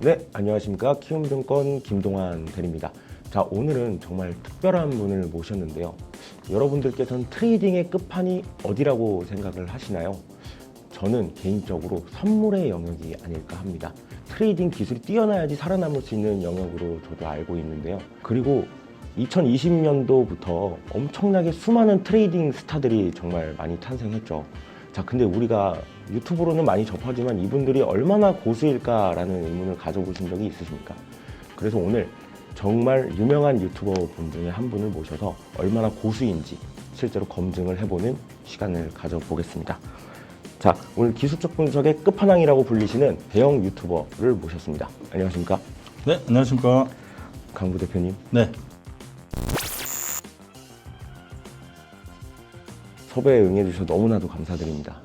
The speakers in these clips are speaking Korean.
네, 안녕하십니까. 키움증권 김동환 대리입니다. 자, 오늘은 정말 특별한 분을 모셨는데요. 여러분들께서는 트레이딩의 끝판이 어디라고 생각을 하시나요? 저는 개인적으로 선물의 영역이 아닐까 합니다. 트레이딩 기술이 뛰어나야지 살아남을 수 있는 영역으로 저도 알고 있는데요. 그리고 2020년도부터 엄청나게 수많은 트레이딩 스타들이 정말 많이 탄생했죠. 자, 근데 우리가 유튜브로는 많이 접하지만 이분들이 얼마나 고수일까라는 의문을 가져보신 적이 있으십니까? 그래서 오늘 정말 유명한 유튜버 분 중에 한 분을 모셔서 얼마나 고수인지 실제로 검증을 해보는 시간을 가져보겠습니다. 자, 오늘 기술적 분석의 끝판왕이라고 불리시는 대형 유튜버를 모셨습니다. 안녕하십니까? 네, 안녕하십니까? 강부 대표님. 네. 섭외에 응해주셔서 너무나도 감사드립니다.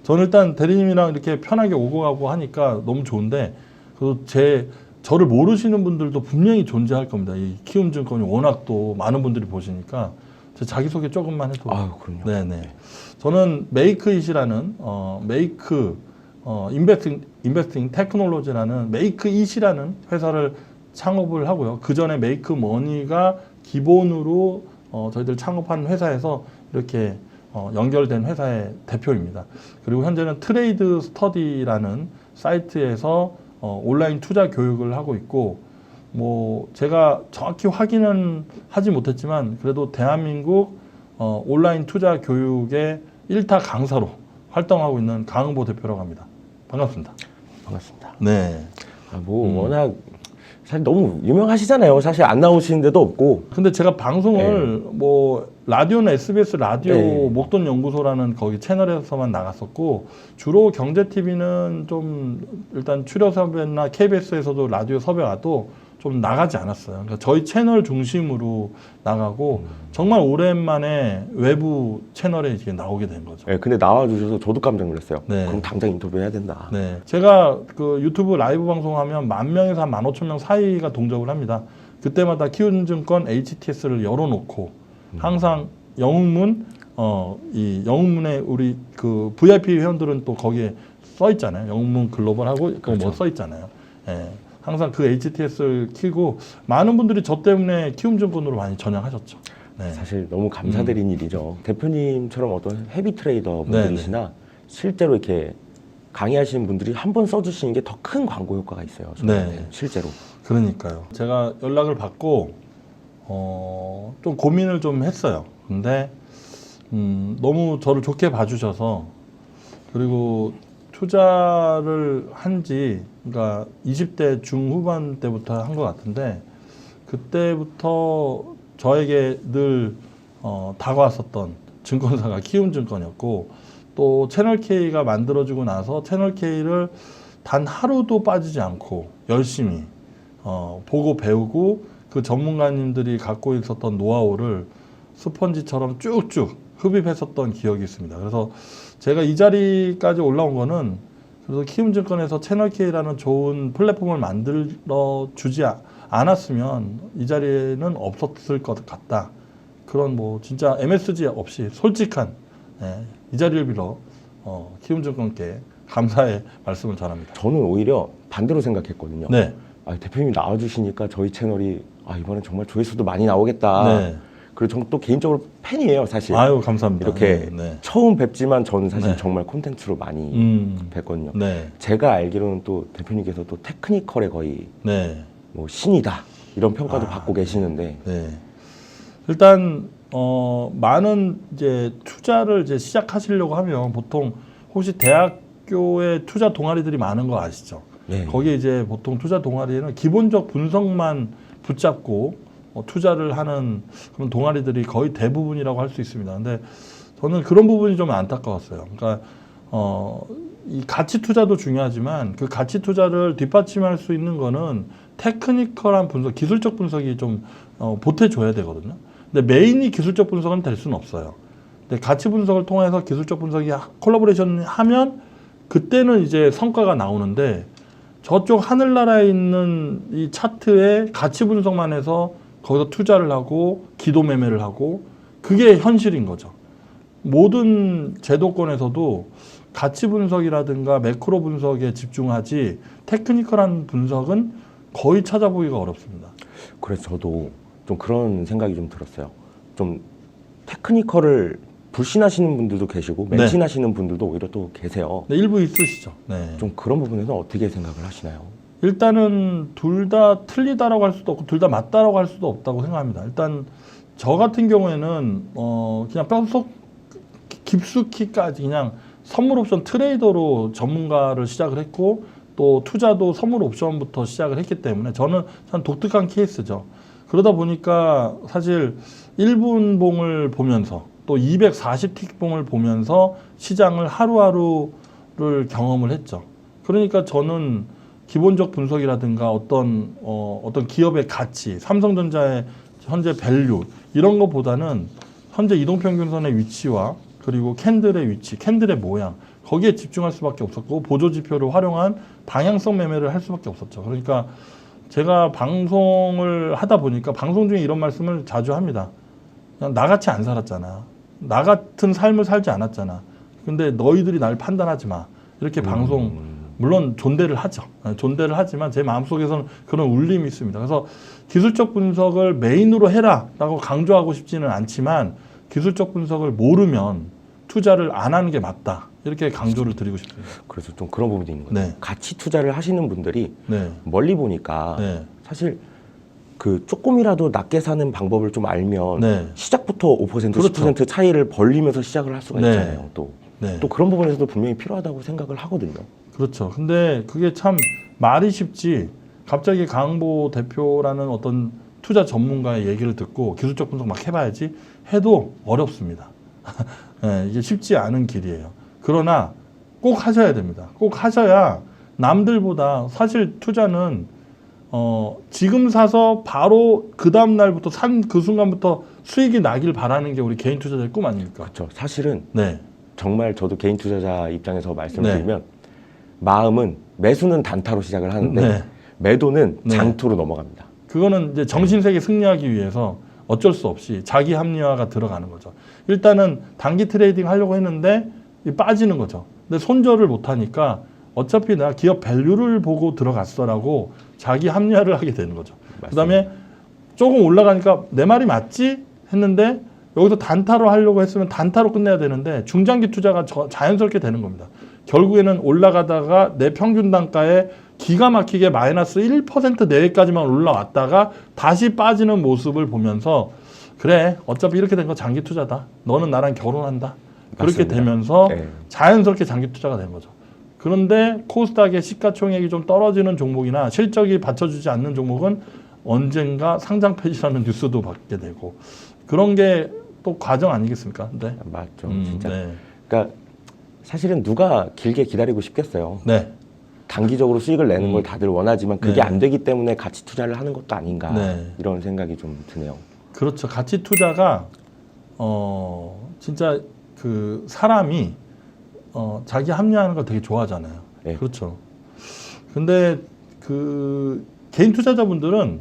저는 일단 대리님이랑 이렇게 편하게 오고 가고 하니까 너무 좋은데, 저를 모르시는 분들도 분명히 존재할 겁니다. 이 키움증권이 워낙 또 많은 분들이 보시니까 제 자기소개 조금만 해도. 아유, 그럼요. 네네. 저는 메이크잇이라는 인베스팅 테크놀로지라는 메이크잇이라는 회사를 창업을 하고요. 그 전에 메이크머니가 기본으로 저희들 창업한 회사에서 이렇게 연결된 회사의 대표입니다. 그리고 현재는 트레이드 스터디라는 사이트에서 온라인 투자 교육을 하고 있고, 뭐 제가 정확히 확인은 하지 못했지만 그래도 대한민국 온라인 투자 교육의 1타 강사로 활동하고 있는 강은보 대표라고 합니다. 반갑습니다. 반갑습니다. 네. 워낙 사실 너무 유명하시잖아요. 사실 안 나오시는 데도 없고. 근데 제가 방송을 라디오는 SBS 라디오 목돈 연구소라는 거기 채널에서만 나갔었고, 주로 경제TV는 좀 일단 출연 섭외나 KBS에서도 라디오 섭외 와도 좀 나가지 않았어요. 그러니까 저희 채널 중심으로 나가고 정말 오랜만에 외부 채널에 이제 나오게 된 거죠. 네, 근데 나와주셔서 저도 깜짝 놀랐어요. 네. 그럼 당장 인터뷰해야 된다. 네, 제가 그 유튜브 라이브 방송하면 10,000명에서 한 15,000명 사이가 동접을 합니다. 그때마다 키움증권 HTS를 열어놓고 항상 영웅문, 이 영웅문에 우리 그 VIP 회원들은 또 거기에 써 있잖아요. 영웅문 글로벌하고 그렇죠. 뭐 써 있잖아요. 예. 항상 그 HTS를 키고 많은 분들이 저 때문에 키움증권으로 많이 전향하셨죠. 네. 사실 너무 감사드린 일이죠. 대표님처럼 어떤 헤비 트레이더 분들이시나 실제로 이렇게 강의하시는 분들이 한 번 써주시는 게 더 큰 광고 효과가 있어요. 저한테 실제로. 그러니까요. 제가 연락을 받고 좀 고민을 좀 했어요. 근데 너무 저를 좋게 봐주셔서, 그리고 투자를 그러니까 20대 중후반 때부터 한 것 같은데, 그때부터 저에게 늘 다가왔었던 증권사가 키움증권이었고, 또 채널K가 만들어지고 나서 채널K를 단 하루도 빠지지 않고 열심히 보고 배우고 그 전문가님들이 갖고 있었던 노하우를 스펀지처럼 쭉쭉 흡입했었던 기억이 있습니다. 그래서 제가 이 자리까지 올라온 거는, 그래서 키움증권에서 채널K라는 좋은 플랫폼을 만들어 주지 않았으면 이 자리에는 없었을 것 같다. 그런 뭐 진짜 MSG 없이 솔직한 이 자리를 빌어 키움증권께 감사의 말씀을 전합니다. 저는 오히려 반대로 생각했거든요. 네. 대표님이 나와주시니까 저희 채널이 이번엔 정말 조회수도 많이 나오겠다. 네. 그리고 저는 또 개인적으로 팬이에요, 사실. 아유, 감사합니다. 이렇게 네. 처음 뵙지만 저는 사실 네. 정말 콘텐츠로 많이 뵀거든요. 네. 제가 알기로는 또 대표님께서 또 테크니컬에 거의 네. 뭐 신이다 이런 평가도 받고 계시는데. 네. 일단 많은 이제 투자를 이제 시작하시려고 하면 보통 혹시 대학교에 투자 동아리들이 많은 거 아시죠? 네. 거기에 이제 보통 투자 동아리에는 기본적 분석만 붙잡고 투자를 하는 그런 동아리들이 거의 대부분이라고 할 수 있습니다. 근데 저는 그런 부분이 좀 안타까웠어요. 그러니까 이 가치 투자도 중요하지만 그 가치 투자를 뒷받침할 수 있는 거는 테크니컬한 분석, 기술적 분석이 좀 보태줘야 되거든요. 근데 메인이 기술적 분석은 될 수는 없어요. 근데 가치 분석을 통해서 기술적 분석이 콜라보레이션 하면 그때는 이제 성과가 나오는데, 저쪽 하늘나라에 있는 이 차트에 가치 분석만 해서 거기서 투자를 하고 기도 매매를 하고, 그게 현실인 거죠. 모든 제도권에서도 가치 분석이라든가 매크로 분석에 집중하지 테크니컬한 분석은 거의 찾아보기가 어렵습니다. 그래서 저도 좀 그런 생각이 좀 들었어요. 좀 테크니컬을 불신하시는 분들도 계시고 네. 맹신하시는 분들도 오히려 또 계세요. 네, 일부 있으시죠. 네. 좀 그런 부분에서 어떻게 생각을 하시나요? 일단은 둘 다 틀리다라고 할 수도 없고 둘 다 맞다라고 할 수도 없다고 생각합니다. 일단 저 같은 경우에는 그냥 뼛속 깊숙이까지 그냥 선물 옵션 트레이더로 전문가를 시작을 했고 또 투자도 선물 옵션부터 시작을 했기 때문에 저는 참 독특한 케이스죠. 그러다 보니까 사실 1분봉을 보면서 또 240틱봉을 보면서 시장을 하루하루를 경험을 했죠. 그러니까 저는 기본적 분석이라든가 어떤 기업의 가치, 삼성전자의 현재 밸류 이런 것보다는 현재 이동평균선의 위치와 그리고 캔들의 위치, 캔들의 모양 거기에 집중할 수밖에 없었고 보조지표를 활용한 방향성 매매를 할 수밖에 없었죠. 그러니까 제가 방송을 하다 보니까 방송 중에 이런 말씀을 자주 합니다. 그냥 나같이 안 살았잖아. 나 같은 삶을 살지 않았잖아. 근데 너희들이 날 판단하지 마. 이렇게 방송 물론 존대를 하죠. 존대를 하지만 제 마음속에서는 그런 울림이 있습니다. 그래서 기술적 분석을 메인으로 해라라고 강조하고 싶지는 않지만 기술적 분석을 모르면 투자를 안 하는 게 맞다. 이렇게 강조를 드리고 싶습니다. 그래서 좀 그런 부분도 있는 거예요. 네. 가치 투자를 하시는 분들이 네. 멀리 보니까 네. 사실 그 조금이라도 낮게 사는 방법을 좀 알면 네. 시작부터 5% 그렇죠. 10% 차이를 벌리면서 시작을 할 수가 네. 있잖아요. 또 네. 그런 부분에서도 분명히 필요하다고 생각을 하거든요. 그렇죠. 근데 그게 참 말이 쉽지 갑자기 강보 대표라는 어떤 투자 전문가의 얘기를 듣고 기술적 분석 막 해봐야지 해도 어렵습니다. 네, 이게 쉽지 않은 길이에요. 그러나 꼭 하셔야 됩니다. 꼭 하셔야 남들보다 사실 투자는 지금 사서 바로 그 다음 날부터 산 그 순간부터 수익이 나길 바라는 게 우리 개인 투자자의 꿈 아닙니까? 그렇죠. 사실은 네. 정말 저도 개인 투자자 입장에서 말씀을 네. 드리면 마음은 매수는 단타로 시작을 하는데 네. 매도는 네. 장투로 넘어갑니다. 그거는 이제 정신세계 승리하기 위해서 어쩔 수 없이 자기 합리화가 들어가는 거죠. 일단은 단기 트레이딩 하려고 했는데 빠지는 거죠. 근데 손절을 못 하니까 어차피 내가 기업 밸류를 보고 들어갔어라고 자기 합리화를 하게 되는 거죠. 그다음에 조금 올라가니까 내 말이 맞지 했는데 여기서 단타로 하려고 했으면 단타로 끝내야 되는데 중장기 투자가 자연스럽게 되는 겁니다. 결국에는 올라가다가 내 평균 단가에 기가 막히게 마이너스 1% 내외까지만 올라왔다가 다시 빠지는 모습을 보면서 그래 어차피 이렇게 된 거 장기 투자다. 너는 나랑 결혼한다. 그렇게 맞습니다. 되면서 네. 자연스럽게 장기 투자가 된 거죠. 그런데 코스닥의 시가총액이 좀 떨어지는 종목이나 실적이 받쳐주지 않는 종목은 언젠가 상장 폐지라는 뉴스도 받게 되고 그런 게 또 과정 아니겠습니까? 네. 맞죠. 진짜. 네. 그러니까 사실은 누가 길게 기다리고 싶겠어요. 네. 단기적으로 수익을 내는 걸 다들 원하지만 그게 네. 안 되기 때문에 가치 투자를 하는 것도 아닌가 네. 이런 생각이 좀 드네요. 그렇죠. 가치 투자가 진짜 그 사람이 자기 합리화하는 걸 되게 좋아하잖아요. 네. 그렇죠. 근데 그 개인 투자자분들은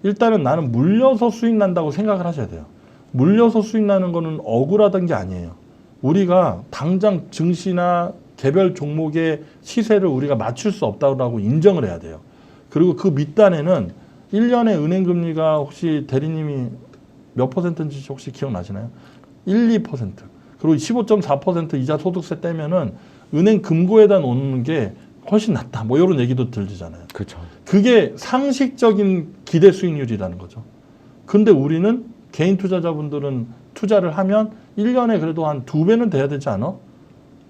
일단은 나는 물려서 수익 난다고 생각을 하셔야 돼요. 물려서 수익 나는 거는 억울하던 게 아니에요. 우리가 당장 증시나 개별 종목의 시세를 우리가 맞출 수 없다고 인정을 해야 돼요. 그리고 그 밑단에는 1년에 은행금리가 혹시 대리님이 몇 퍼센트인지 혹시 기억나시나요? 1, 2%. 그리고 15.4% 이자 소득세 떼면은 은행 금고에다 놓는 게 훨씬 낫다. 뭐 이런 얘기도 들리잖아요. 그렇죠. 그게 상식적인 기대 수익률이라는 거죠. 근데 우리는 개인 투자자분들은 투자를 하면 1년에 그래도 한 2배는 돼야 되지 않아?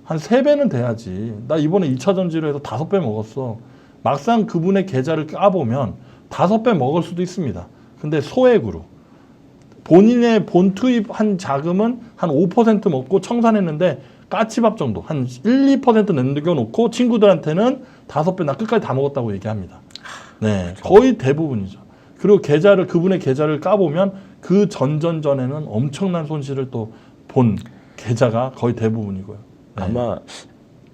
한 3배는 돼야지. 나 이번에 2차 전지로 해서 5배 먹었어. 막상 그분의 계좌를 까보면 5배 먹을 수도 있습니다. 근데 소액으로. 본인의 본 투입한 자금은 한 5% 먹고 청산했는데 까치밥 정도 한 1, 2% 남겨놓고 친구들한테는 5배 나 끝까지 다 먹었다고 얘기합니다. 네, 거의 대부분이죠. 그리고 계좌를 그분의 계좌를 까보면 그 전전전에는 엄청난 손실을 또 본 계좌가 거의 대부분이고요. 네. 아마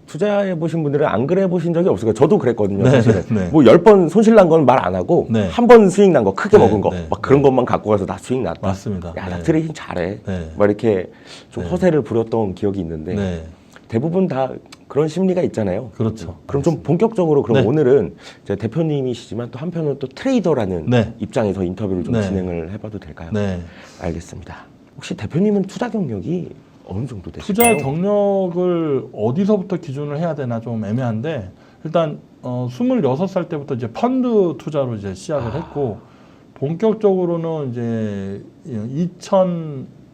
투자해 보신 분들은 안 그래 보신 적이 없을 거예요. 저도 그랬거든요. 네, 사실은. 네. 뭐 10번 손실 난 건 말 안 하고 네. 한 번 수익 난 거 크게 네, 먹은 거 네, 막 그런 것만 갖고 가서 나 수익 났다. 맞습니다. 야, 나 네. 트레이딩 잘해. 네. 막 이렇게 좀 네. 허세를 부렸던 기억이 있는데 네. 대부분 다 그런 심리가 있잖아요. 그렇죠. 그럼 좀 본격적으로 그럼 네. 오늘은 이제 대표님이시지만 또 한편으로 또 트레이더라는 네. 입장에서 인터뷰를 좀 네. 진행을 해봐도 될까요? 네. 알겠습니다. 혹시 대표님은 투자 경력이 어느 정도 되실까요? 투자 경력을 어디서부터 기준을 해야 되나 좀 애매한데 일단 26살 때부터 이제 펀드 투자로 이제 시작을 했고 본격적으로는 이제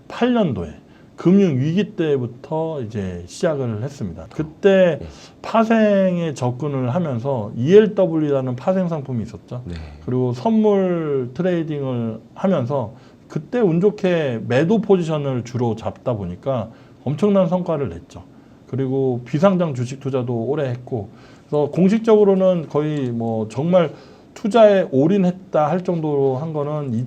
2008년도에 금융 위기 때부터 이제 시작을 했습니다. 그때 네. 파생에 접근을 하면서 ELW라는 파생 상품이 있었죠. 네. 그리고 선물 트레이딩을 하면서 그때 운 좋게 매도 포지션을 주로 잡다 보니까 엄청난 성과를 냈죠. 그리고 비상장 주식 투자도 오래 했고, 그래서 공식적으로는 거의 뭐 정말 투자에 올인했다 할 정도로 한 거는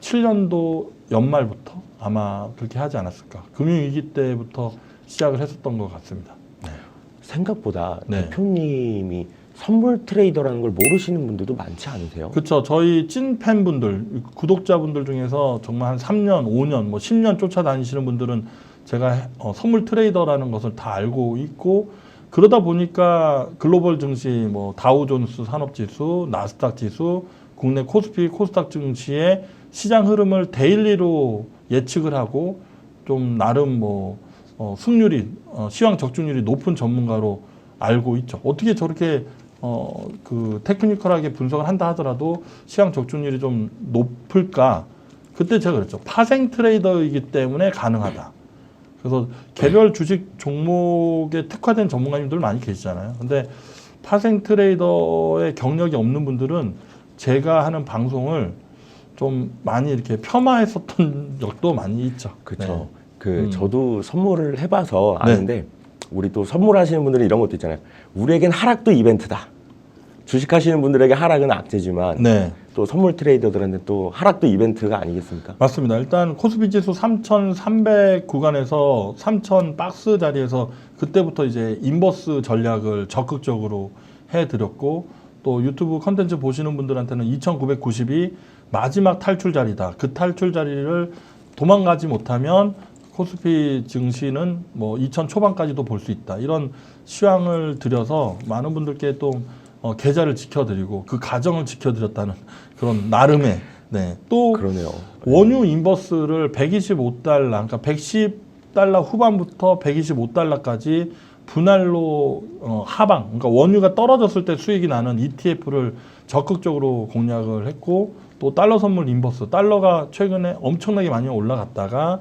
2007년도 연말부터 아마 그렇게 하지 않았을까. 금융위기 때부터 시작을 했었던 것 같습니다. 생각보다 네. 대표님이 선물 트레이더라는 걸 모르시는 분들도 많지 않으세요? 그렇죠. 저희 찐 팬분들, 구독자분들 중에서 정말 한 3년, 5년, 뭐 10년 쫓아다니시는 분들은 제가 선물 트레이더라는 것을 다 알고 있고, 그러다 보니까 글로벌 증시, 뭐 다우존스 산업지수, 나스닥 지수, 국내 코스피, 코스닥 증시의 시장 흐름을 데일리로 예측을 하고 좀 나름 뭐 승률이 시황 적중률이 높은 전문가로 알고 있죠. 어떻게 저렇게 그 테크니컬하게 분석을 한다 하더라도 시황 적중률이 좀 높을까? 그때 제가 그랬죠. 파생 트레이더이기 때문에 가능하다. 그래서 개별 주식 종목에 특화된 전문가님들 많이 계시잖아요. 근데 파생 트레이더의 경력이 없는 분들은 제가 하는 방송을 좀 많이 이렇게 폄하했었던 적도 많이 있죠. 그렇죠. 네. 저도 선물을 해봐서 네. 아는데 우리 또 선물하시는 분들은 이런 것도 있잖아요. 우리에겐 하락도 이벤트다. 주식하시는 분들에게 하락은 악재지만 네. 또 선물 트레이더들한테 또 하락도 이벤트가 아니겠습니까? 맞습니다. 일단 코스피 지수 3,300 구간에서 3,000 박스 자리에서 그때부터 이제 인버스 전략을 적극적으로 해드렸고, 또 유튜브 컨텐츠 보시는 분들한테는 2,990이 마지막 탈출 자리다. 그 탈출 자리를 도망가지 못하면 코스피 증시는 뭐 2,000 초반까지도 볼 수 있다. 이런 시황을 드려서 많은 분들께 또 계좌를 지켜드리고 그 가정을 지켜드렸다는 그런 나름의 또 그러네요. 원유 인버스를 125달러, 그러니까 110달러 후반부터 125달러까지 분할로 하방, 그러니까 원유가 떨어졌을 때 수익이 나는 ETF를 적극적으로 공략을 했고, 또 달러 선물 인버스, 달러가 최근에 엄청나게 많이 올라갔다가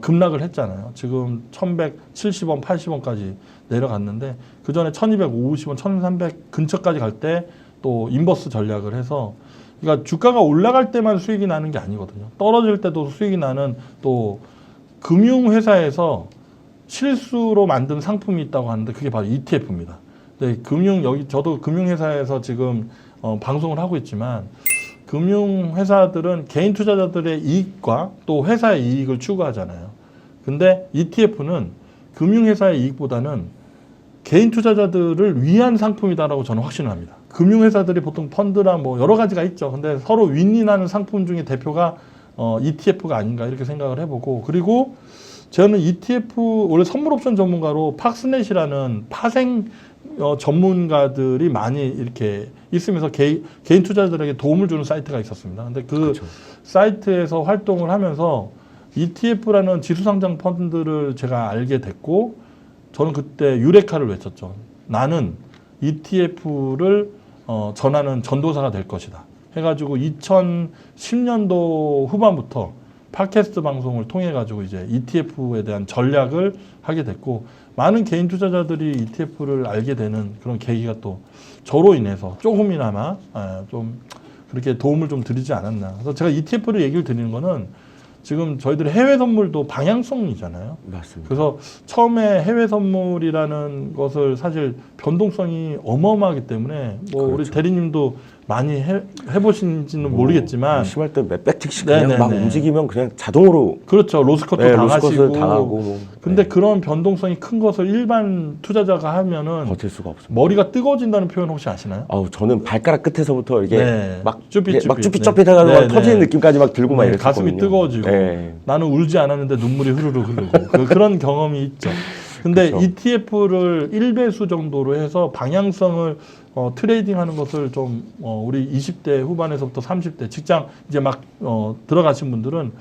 급락을 했잖아요. 지금 1,170원, 80원까지 내려갔는데 그 전에 1,250원, 1,300 근처까지 갈 때 또 인버스 전략을 해서, 그러니까 주가가 올라갈 때만 수익이 나는 게 아니거든요. 떨어질 때도 수익이 나는 또 금융회사에서 실수로 만든 상품이 있다고 하는데 그게 바로 ETF입니다. 네, 저도 금융회사에서 지금 방송을 하고 있지만 금융회사들은 개인 투자자들의 이익과 또 회사의 이익을 추구하잖아요. 근데 ETF는 금융회사의 이익보다는 개인 투자자들을 위한 상품이다라고 저는 확신을 합니다. 금융회사들이 보통 펀드나 뭐 여러 가지가 있죠. 근데 서로 윈윈하는 상품 중에 대표가 ETF가 아닌가 이렇게 생각을 해보고, 그리고 저는 ETF 원래 선물옵션 전문가로 팍스넷이라는 파생 전문가들이 많이 이렇게 있으면서 개인 투자자들에게 도움을 주는 사이트가 있었습니다. 근데 그 그렇죠. 사이트에서 활동을 하면서 ETF라는 지수상장 펀드를 제가 알게 됐고, 저는 그때 유레카를 외쳤죠. 나는 ETF를 전하는 전도사가 될 것이다. 해가지고 2010년도 후반부터 팟캐스트 방송을 통해 가지고 이제 ETF에 대한 전략을 하게 됐고, 많은 개인 투자자들이 ETF를 알게 되는 그런 계기가 또 저로 인해서 조금이나마 좀 그렇게 도움을 좀 드리지 않았나. 그래서 제가 ETF를 얘기를 드리는 거는 지금 저희들의 해외 선물도 방향성이잖아요. 맞습니다. 그래서 처음에 해외 선물이라는 것을 사실 변동성이 어마어마하기 때문에 뭐 그렇죠. 우리 대리님도 많이 해보신지는 모르겠지만 심할 때 몇백 틱씩 네네네. 그냥 막 움직이면 그냥 자동으로 그렇죠. 로스컷도 로스컷을 당하시고. 당하고 뭐. 근데 네. 그런 변동성이 큰 것을 일반 투자자가 하면은 버틸 수가 없습니다. 머리가 뜨거워진다는 표현 혹시 아시나요? 저는 발가락 끝에서부터 이게 네. 막 쭈삣쭈삣. 막 쭈삣쭈삣해가지고 네. 막 터지는 느낌까지 막 들고 막 네, 이랬거든요. 가슴이 뜨거워지고. 네. 나는 울지 않았는데 눈물이 흐르르 흐르고 그런 경험이 있죠. 근데 그쵸. ETF를 1배수 정도로 해서 방향성을 트레이딩하는 것을 좀 우리 20대 후반에서부터 30대 직장 이제 막 들어가신 분들은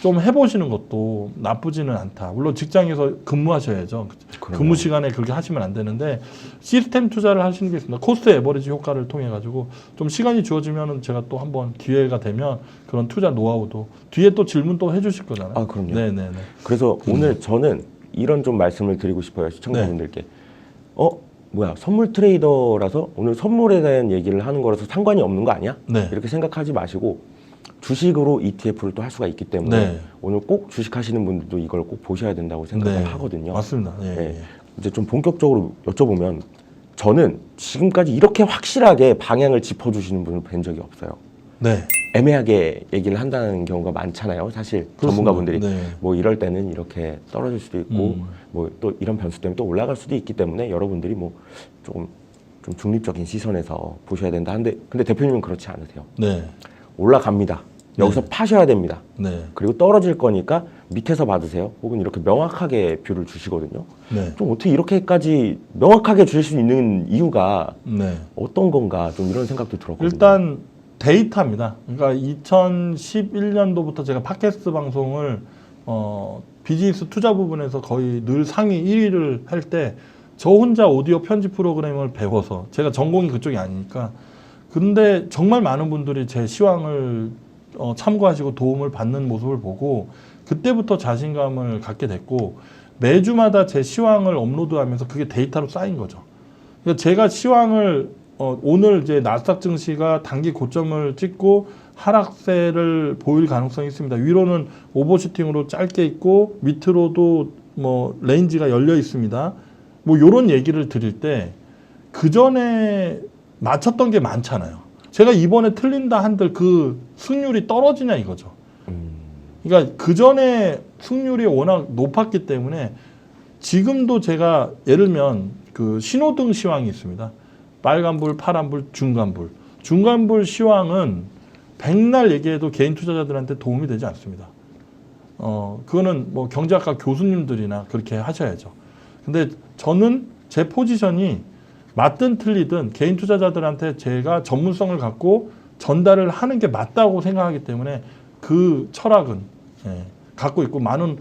좀 해보시는 것도 나쁘지는 않다. 물론 직장에서 근무하셔야죠. 그럼요. 근무 시간에 그렇게 하시면 안 되는데 시스템 투자를 하시는 게 있습니다. 코스트 에버리지 효과를 통해 가지고 좀 시간이 주어지면은 제가 또 한번 기회가 되면 그런 투자 노하우도 뒤에 또 질문 또 해주실 거잖아요. 아, 그럼요. 네네네. 그래서 오늘 저는 이런 좀 말씀을 드리고 싶어요. 시청자분들께. 뭐야, 선물 트레이더라서 오늘 선물에 대한 얘기를 하는 거라서 상관이 없는 거 아니야? 네. 이렇게 생각하지 마시고 주식으로 ETF를 또 할 수가 있기 때문에 네. 오늘 꼭 주식 하시는 분들도 이걸 꼭 보셔야 된다고 생각을 네. 하거든요. 맞습니다. 예, 네. 예. 이제 좀 본격적으로 여쭤보면 저는 지금까지 이렇게 확실하게 방향을 짚어주시는 분을 뵌 적이 없어요. 네. 애매하게 얘기를 한다는 경우가 많잖아요. 사실 그렇습니다. 전문가분들이 네. 뭐 이럴 때는 이렇게 떨어질 수도 있고 뭐 또 이런 변수 때문에 또 올라갈 수도 있기 때문에 여러분들이 뭐 조금 좀 중립적인 시선에서 보셔야 된다 하는데 근데 대표님은 그렇지 않으세요. 네. 올라갑니다. 여기서 파셔야 됩니다. 네. 그리고 떨어질 거니까 밑에서 받으세요. 혹은 이렇게 명확하게 뷰를 주시거든요. 네. 좀 어떻게 이렇게까지 명확하게 주실 수 있는 이유가 네. 어떤 건가 좀 이런 생각도 들었거든요. 일단 데이터입니다. 그러니까 2011년도부터 제가 팟캐스트 방송을 비즈니스 투자 부분에서 거의 늘 상위 1위를 할 때 저 혼자 오디오 편집 프로그램을 배워서 제가 전공이 그쪽이 아니니까 근데 정말 많은 분들이 제 시황을 참고하시고 도움을 받는 모습을 보고 그때부터 자신감을 갖게 됐고 매주마다 제 시황을 업로드하면서 그게 데이터로 쌓인 거죠. 그러니까 제가 시황을 오늘 이제 나스닥 증시가 단기 고점을 찍고 하락세를 보일 가능성이 있습니다. 위로는 오버슈팅으로 짧게 있고 밑으로도 뭐 레인지가 열려 있습니다. 뭐 이런 얘기를 드릴 때 그 전에 맞췄던 게 많잖아요. 제가 이번에 틀린다 한들 그 승률이 떨어지냐 이거죠. 그러니까 그 전에 승률이 워낙 높았기 때문에 지금도 제가 예를 들면 그 신호등 시황이 있습니다. 빨간불, 파란불, 중간불. 중간불 시황은 백날 얘기해도 개인 투자자들한테 도움이 되지 않습니다. 그거는 뭐 경제학과 교수님들이나 그렇게 하셔야죠. 근데 저는 제 포지션이 맞든 틀리든 개인 투자자들한테 제가 전문성을 갖고 전달을 하는 게 맞다고 생각하기 때문에 그 철학은 갖고 있고 많은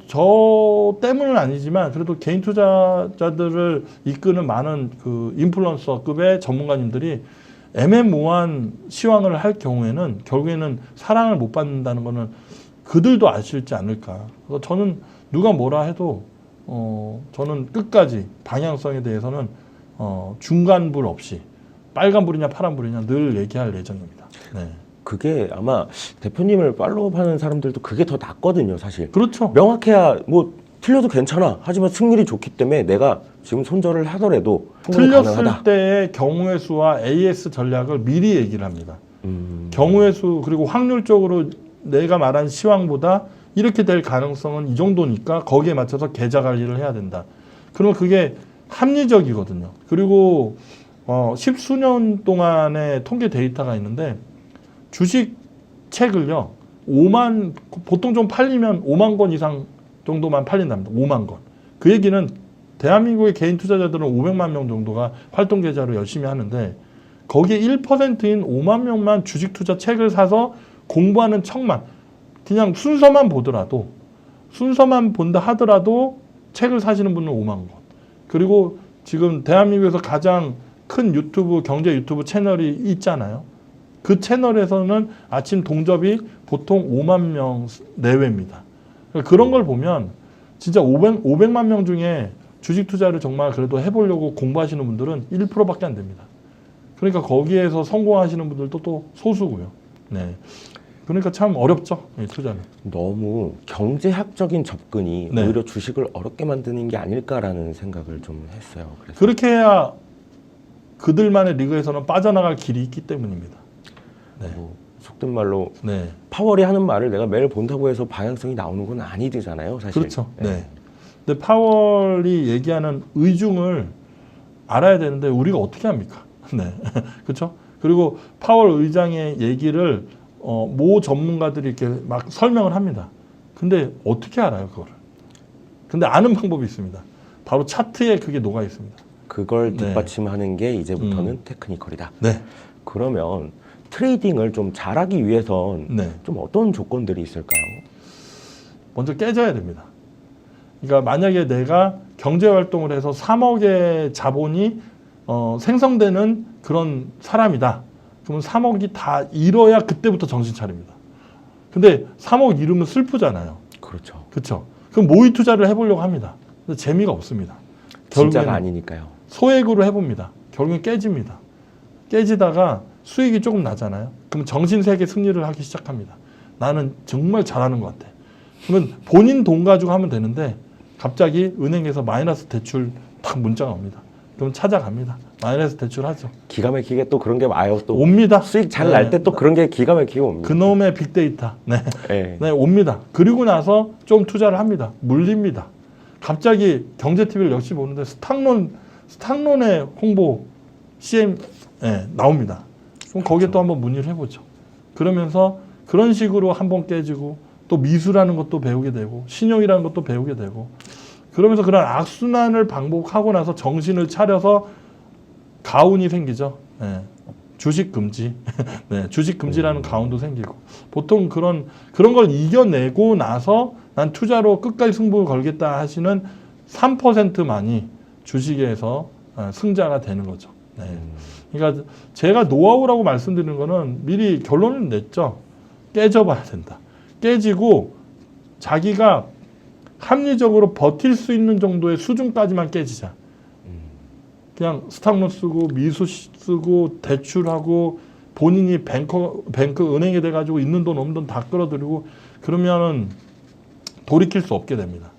저 때문은 아니지만 그래도 개인 투자자들을 이끄는 많은 그 인플루언서급의 전문가님들이 애매모호한 시황을 할 경우에는 결국에는 사랑을 못 받는다는 거는 그들도 아실지 않을까. 그래서 저는 누가 뭐라 해도 저는 끝까지 방향성에 대해서는 중간불 없이 빨간불이냐 파란불이냐 늘 얘기할 예정입니다. 네. 그게 아마 대표님을 팔로우하는 사람들도 그게 더 낫거든요, 사실. 그렇죠. 명확해야 뭐 틀려도 괜찮아. 하지만 승률이 좋기 때문에 내가 지금 손절을 하더라도 충분히 틀렸을 가능하다. 때의 경우의 수와 AS 전략을 미리 얘기를 합니다. 경우의 수 그리고 확률적으로 내가 말한 시황보다 이렇게 될 가능성은 이 정도니까 거기에 맞춰서 계좌 관리를 해야 된다. 그러면 그게 합리적이거든요. 그리고 십수년 동안의 통계 데이터가 있는데 주식 책을요 5만 보통 좀 팔리면 5만 권 이상 정도만 팔린답니다. 5만 권. 그 얘기는 대한민국의 개인 투자자들은 500만 명 정도가 활동 계좌로 열심히 하는데 거기에 1%인 5만 명만 주식 투자 책을 사서 공부하는 척만 그냥 순서만 보더라도 순서만 본다 하더라도 책을 사시는 분은 5만 권. 그리고 지금 대한민국에서 가장 큰 유튜브 경제 유튜브 채널이 있잖아요. 그 채널에서는 아침 동접이 보통 5만 명 내외입니다. 그런 걸 보면 진짜 500만 명 중에 주식 투자를 정말 그래도 해보려고 공부하시는 분들은 1%밖에 안 됩니다. 그러니까 거기에서 성공하시는 분들도 또 소수고요. 네. 그러니까 참 어렵죠, 이 투자는. 너무 경제학적인 접근이 네. 오히려 주식을 어렵게 만드는 게 아닐까라는 생각을 좀 했어요. 그래서 그렇게 해야 그들만의 리그에서는 빠져나갈 길이 있기 때문입니다. 네. 뭐 속된 말로 네. 파월이 하는 말을 내가 매일 본다고 해서 방향성이 나오는 건 아니잖아요, 사실. 그렇죠. 네. 근데 파월이 얘기하는 의중을 알아야 되는데 우리가 어떻게 합니까? 네. 그렇죠? 그리고 파월 의장의 얘기를 모 전문가들이 이렇게 막 설명을 합니다. 근데 어떻게 알아요, 그거를? 근데 아는 방법이 있습니다. 바로 차트에 그게 녹아 있습니다. 그걸 네. 뒷받침하는 게 이제부터는 테크니컬이다. 네. 그러면 트레이딩을 좀 잘하기 위해선 네. 좀 어떤 조건들이 있을까요? 먼저 깨져야 됩니다. 그러니까 만약에 내가 경제 활동을 해서 3억의 자본이 생성되는 그런 사람이다. 그러면 3억이 다 잃어야 그때부터 정신 차립니다. 근데 3억 잃으면 슬프잖아요. 그렇죠. 그렇죠? 그럼 모의 투자를 해보려고 합니다. 근데 재미가 없습니다. 진짜가 결국에는 아니니까요. 소액으로 해봅니다. 결국엔 깨집니다. 깨지다가 수익이 조금 나잖아요. 그럼 정신세계 승리를 하기 시작합니다. 나는 정말 잘하는 것 같아. 그러면 본인 돈 가지고 하면 되는데 갑자기 은행에서 마이너스 대출 딱 문자가 옵니다. 그럼 찾아갑니다. 마이너스 대출하죠. 기가 막히게 또 그런 게 와요. 또 옵니다. 수익 잘 날 때 또 그런 게 기가 막히게 옵니다. 그놈의 빅데이터. 네. 네. 네, 옵니다. 그리고 나서 좀 투자를 합니다. 물립니다. 갑자기 경제TV를 역시 보는데 스탁론의 홍보 CM 나옵니다. 그럼 거기에 또 한번 문의를 해보죠. 그러면서 그런 식으로 한번 깨지고 또 미수라는 것도 배우게 되고 신용이라는 것도 배우게 되고 그러면서 그런 악순환을 반복하고 나서 정신을 차려서 가운이 생기죠. 네. 주식 금지, 네, 주식 금지라는 가운도 생기고 보통 그런 걸 이겨내고 나서 난 투자로 끝까지 승부를 걸겠다 하시는 3%만이 주식에서 승자가 되는 거죠. 네. 그러니까 제가 노하우라고 말씀드리는 거는 미리 결론을 냈죠. 깨져봐야 된다. 깨지고 자기가 합리적으로 버틸 수 있는 정도의 수준까지만 깨지자. 그냥 스탁론 쓰고 미수 쓰고 대출하고 본인이 뱅크 은행에 돼가지고 있는 돈 없는 돈 다 끌어들이고 그러면은 돌이킬 수 없게 됩니다.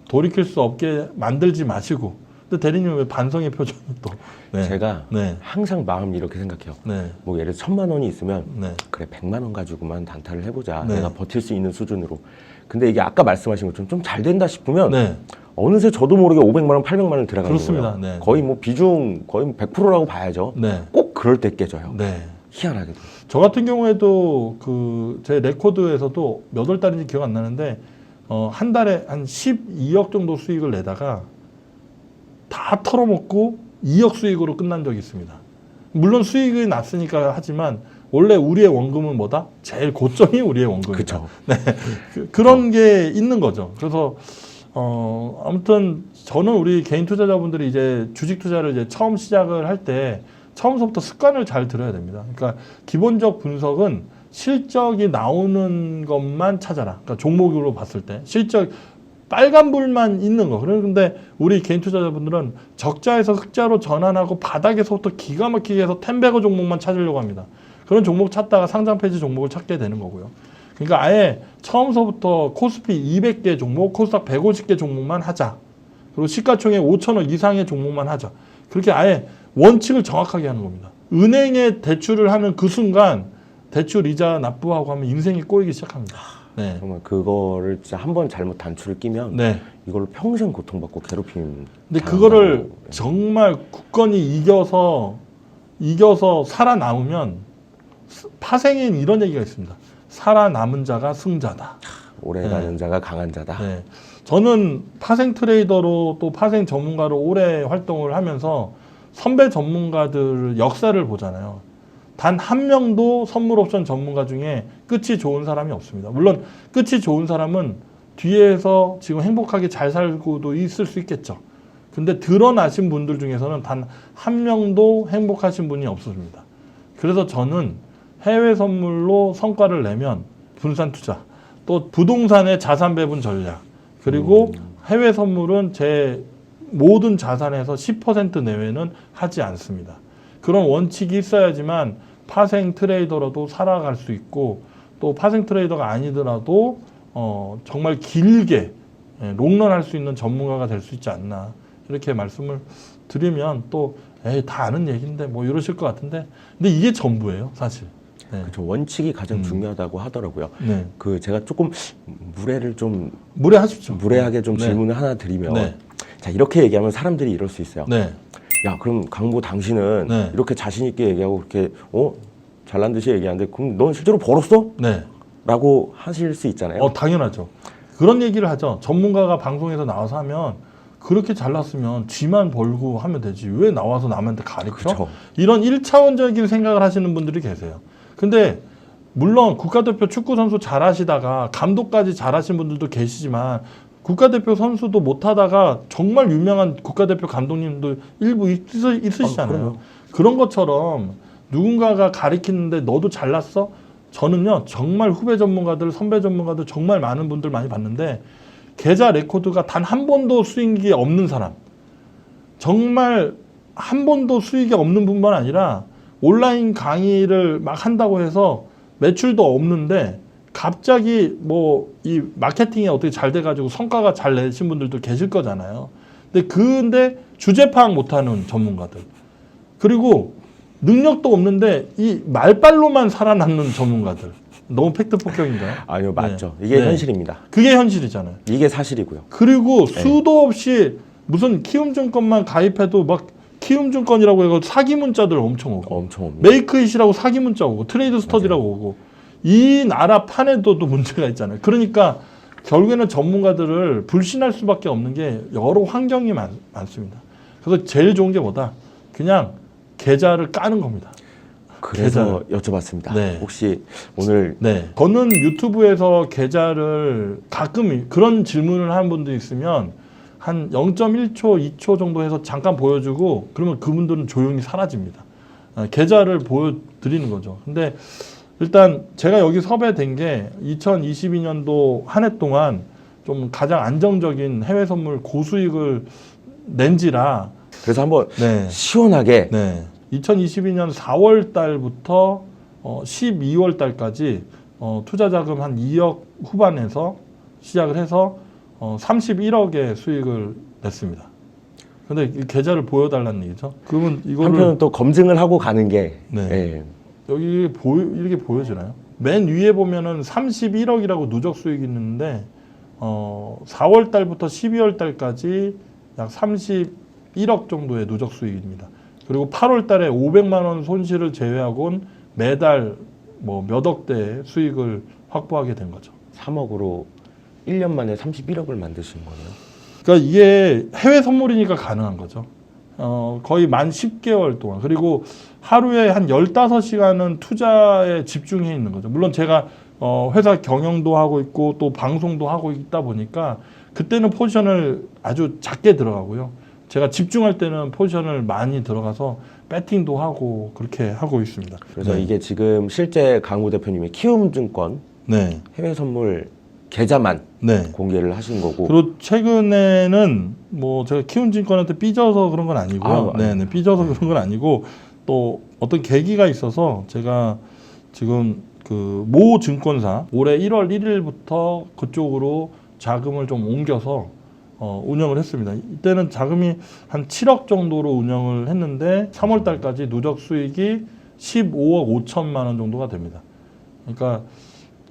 돌이킬 수 없게 만들지 마시고. 근데 대리님 왜 반성의 표정이 또? 네. 제가 네. 항상 마음 이렇게 생각해요. 네. 뭐 예를 들어 1,000만 원이 있으면 네. 그래 100만 원 가지고만 단타를 해보자. 네. 내가 버틸 수 있는 수준으로. 근데 이게 아까 말씀하신 것처럼 좀 잘 된다 싶으면 네. 어느새 저도 모르게 500만 원, 800만 원 들어가는 그렇습니다. 거예요. 네. 거의 뭐 비중 거의 100%라고 봐야죠. 네. 꼭 그럴 때 깨져요. 네. 희한하게도. 저 같은 경우에도 제 레코드에서도 몇 월 달인지 기억 안 나는데 한 달에 한 12억 정도 수익을 내다가 다 털어먹고 2억 수익으로 끝난 적이 있습니다. 물론 수익이 났으니까 하지만 원래 우리의 원금은 뭐다? 제일 고점이 우리의 원금이다. 그렇죠. 네. 그런 게 있는 거죠. 그래서 아무튼 저는 우리 개인 투자자분들이 이제 주식 투자를 이제 처음 시작을 할 때 처음부터 습관을 잘 들어야 됩니다. 그러니까 기본적 분석은 실적이 나오는 것만 찾아라. 그러니까 종목으로 봤을 때 실적 빨간불만 있는 거. 그런데 우리 개인 투자자분들은 적자에서 흑자로 전환하고 바닥에서부터 기가 막히게 해서 텐베거 종목만 찾으려고 합니다. 그런 종목 찾다가 상장 폐지 종목을 찾게 되는 거고요. 그러니까 아예 처음서부터 코스피 200개 종목, 코스닥 150개 종목만 하자. 그리고 시가총액 5천억 이상의 종목만 하자. 그렇게 아예 원칙을 정확하게 하는 겁니다. 은행에 대출을 하는 그 순간 대출 이자 납부하고 하면 인생이 꼬이기 시작합니다. 네. 정말 그거를 진짜 한번 잘못 단추를 끼면 네. 이걸로 평생 고통받고 괴롭힘. 근데 당한다고. 그거를 정말 굳건히 이겨서 살아남으면 파생인 이런 얘기가 있습니다. 살아남은 자가 승자다. 오래 가는 자가 강한 자다. 네. 저는 파생 트레이더로 또 파생 전문가로 오래 활동을 하면서 선배 전문가들 역사를 보잖아요. 단 한 명도 선물 옵션 전문가 중에 끝이 좋은 사람이 없습니다. 물론 끝이 좋은 사람은 뒤에서 지금 행복하게 잘 살고도 있을 수 있겠죠. 근데 드러나신 분들 중에서는 단 한 명도 행복하신 분이 없습니다. 그래서 저는 해외 선물로 성과를 내면 분산 투자, 또 부동산의 자산 배분 전략, 그리고 해외 선물은 제 모든 자산에서 10% 내외는 하지 않습니다. 그런 원칙이 있어야지만 파생 트레이더로도 살아갈 수 있고 또 파생 트레이더가 아니더라도 정말 길게 롱런할 수 있는 전문가가 될 수 있지 않나 이렇게 말씀을 드리면 또 다 아는 얘기인데 뭐 이러실 것 같은데 근데 이게 전부예요 사실. 네. 그렇죠. 원칙이 가장 중요하다고 하더라고요. 네. 제가 조금 무례하십시오. 무례하게 좀 네. 질문을 하나 드리면 네. 자 이렇게 얘기하면 사람들이 이럴 수 있어요. 네. 야 그럼 강모 당신은 네. 이렇게 자신 있게 얘기하고 그렇게 잘난 듯이 얘기하는데 그럼 넌 실제로 벌었어? 네. 라고 하실 수 있잖아요. 당연하죠. 그런 얘기를 하죠. 전문가가 방송에서 나와서 하면 그렇게 잘났으면 쥐만 벌고 하면 되지. 왜 나와서 남한테 가르쳐? 그쵸. 이런 1차원적인 생각을 하시는 분들이 계세요. 근데 물론 국가대표 축구 선수 잘하시다가 감독까지 잘하신 분들도 계시지만 국가대표 선수도 못하다가 정말 유명한 국가대표 감독님도 일부 있으시잖아요. 그런 것처럼 누군가가 가리키는데 너도 잘났어? 저는요 정말 후배 전문가들, 선배 전문가들 정말 많은 분들 많이 봤는데 계좌 레코드가 단 한 번도 수익이 없는 사람, 정말 한 번도 수익이 없는 분만 아니라 온라인 강의를 막 한다고 해서 매출도 없는데 갑자기 뭐 이 마케팅이 어떻게 잘 돼가지고 성과가 잘 내신 분들도 계실 거잖아요. 근데 주제 파악 못하는 전문가들, 그리고 능력도 없는데 이 말빨로만 살아남는 전문가들, 너무 팩트 폭격인가요? 아니요, 맞죠. 이게 현실입니다. 그게 현실이잖아요. 이게 사실이고요. 그리고 수도 없이 무슨 키움증권만 가입해도 막 키움증권이라고 해서 사기 문자들 엄청 오고, 엄청 옵니다. 메이크잇이라고 사기 문자 오고, 트레이드 스터디라고 오고, 이 나라 판에도 또 문제가 있잖아요. 그러니까 결국에는 전문가들을 불신할 수밖에 없는 게 여러 환경이 많습니다. 그래서 제일 좋은 게 뭐다? 그냥 계좌를 까는 겁니다. 그래서 여쭤봤습니다. 네. 혹시 오늘 저는 유튜브에서 계좌를 가끔 그런 질문을 하는 분도 있으면 한 0.1초, 2초 정도 해서 잠깐 보여주고 그러면 그분들은 조용히 사라집니다. 계좌를 보여드리는 거죠. 근데 일단 제가 여기 섭외된 게 2022년도 한 해 동안 좀 가장 안정적인 해외 선물 고수익을 낸지라 그래서 한번 시원하게 2022년 4월 달부터 12월 달까지 투자 자금 한 2억 후반에서 시작을 해서 31억의 수익을 냈습니다. 근데 이 계좌를 보여달라는 얘기죠. 그러면 이거를 한편은 또 검증을 하고 가는 게 여기 이렇게 보여지나요? 맨 위에 보면은 31억이라고 누적 수익이 있는데 4월 달부터 12월 달까지 약 31억 정도의 누적 수익입니다. 그리고 8월 달에 500만 원 손실을 제외하고는 매달 뭐 몇 억대의 수익을 확보하게 된 거죠. 3억으로 1년 만에 31억을 만드신 거네요. 그러니까 이게 해외 선물이니까 가능한 거죠. 거의 만 10개월 동안. 그리고 하루에 한 15시간은 투자에 집중해 있는 거죠. 물론 제가 회사 경영도 하고 있고 또 방송도 하고 있다 보니까 그때는 포지션을 아주 작게 들어가고요. 제가 집중할 때는 포지션을 많이 들어가서 배팅도 하고 그렇게 하고 있습니다. 그래서 이게 지금 실제 강우 대표님의 키움증권 해외 선물 계좌만 공개를 하신 거고. 그리고 최근에는 뭐 제가 키움증권한테 삐져서 그런 건 아니고요. 삐져서 그런 건 아니고 또 어떤 계기가 있어서 제가 지금 그 모 증권사 올해 1월 1일부터 그쪽으로 자금을 좀 옮겨서 운영을 했습니다. 이때는 자금이 한 7억 정도로 운영을 했는데 3월 달까지 누적 수익이 15억 5천만 원 정도가 됩니다. 그러니까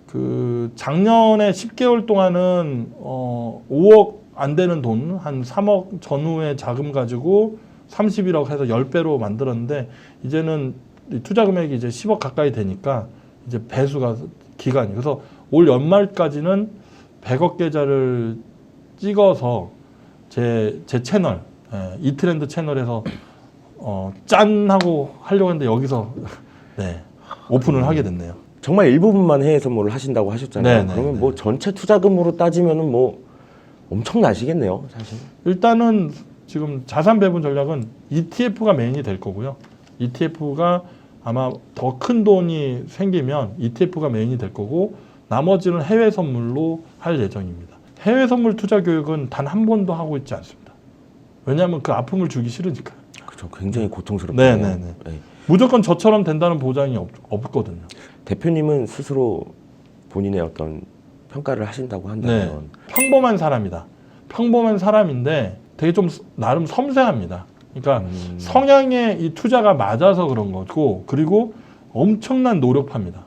그 작년에 10개월 동안은 5억 안 되는 돈, 한 3억 전후의 자금 가지고 31억 해서 10배로 만들었는데 이제는 투자 금액이 이제 10억 가까이 되니까 이제 배수가 기간이. 그래서 올 연말까지는 100억 계좌를 찍어서 제 채널, 이트렌드 채널에서 짠 하고 하려고 했는데 여기서 오픈을 하게 됐네요. 정말 일부분만 해외 선물을 하신다고 하셨잖아요. 그러면 뭐 전체 투자금으로 따지면은 뭐 엄청나시겠네요, 사실. 일단은 지금 자산 배분 전략은 ETF가 메인이 될 거고요. ETF가 아마 더 큰 돈이 생기면 ETF가 메인이 될 거고 나머지는 해외 선물로 할 예정입니다. 해외 선물 투자 교육은 단 한 번도 하고 있지 않습니다. 왜냐하면 그 아픔을 주기 싫으니까. 그렇죠. 굉장히 고통스럽네요. 무조건 저처럼 된다는 보장이 없거든요. 대표님은 스스로 본인의 어떤 평가를 하신다고 한다면 평범한 사람이다. 평범한 사람인데 되게 좀 나름 섬세합니다. 그러니까 성향의 이 투자가 맞아서 그런 거고, 그리고 엄청난 노력합니다.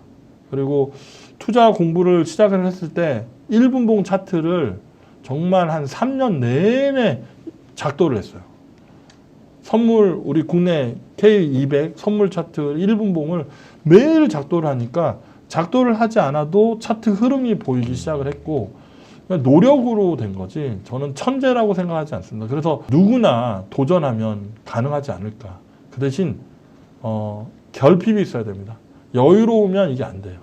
그리고 투자 공부를 시작을 했을 때 1분봉 차트를 정말 한 3년 내내 작도를 했어요. 선물, 우리 국내 K200 선물 차트 1분봉을 매일 작도를 하니까 작도를 하지 않아도 차트 흐름이 보이기 시작을 했고, 그냥 노력으로 된 거지 저는 천재라고 생각하지 않습니다. 그래서 누구나 도전하면 가능하지 않을까. 그 대신 결핍이 있어야 됩니다. 여유로우면 이게 안 돼요.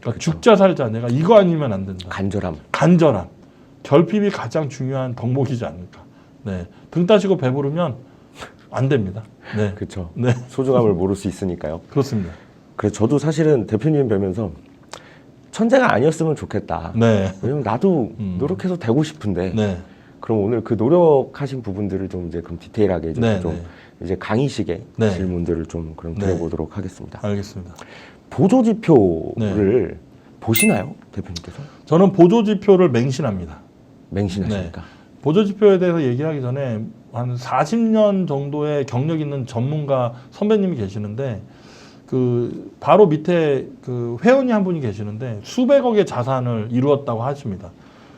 그러니까 그렇죠. 죽자 살자 내가 이거 아니면 안 된다. 간절함. 간절함. 결핍이 가장 중요한 덕목이지 않을까. 네. 등 따시고 배부르면 안 됩니다. 네. 그렇죠. 네. 소중함을 모를 수 있으니까요. 그렇습니다. 그래서 저도 사실은 대표님 뵈면서 천재가 아니었으면 좋겠다. 네. 왜냐면 나도 노력해서 되고 싶은데. 네. 그럼 오늘 그 노력하신 부분들을 좀 이제 그럼 디테일하게 좀, 네, 좀 네. 이제 강의식의 네. 질문들을 좀 그럼 네. 드려보도록 하겠습니다. 알겠습니다. 보조지표를 보시나요, 대표님께서? 저는 보조지표를 맹신합니다. 맹신하십니까? 보조지표에 대해서 얘기하기 전에 한 40년 정도의 경력 있는 전문가 선배님이 계시는데 그 바로 밑에 그 회원이 한 분이 계시는데 수백억의 자산을 이루었다고 하십니다.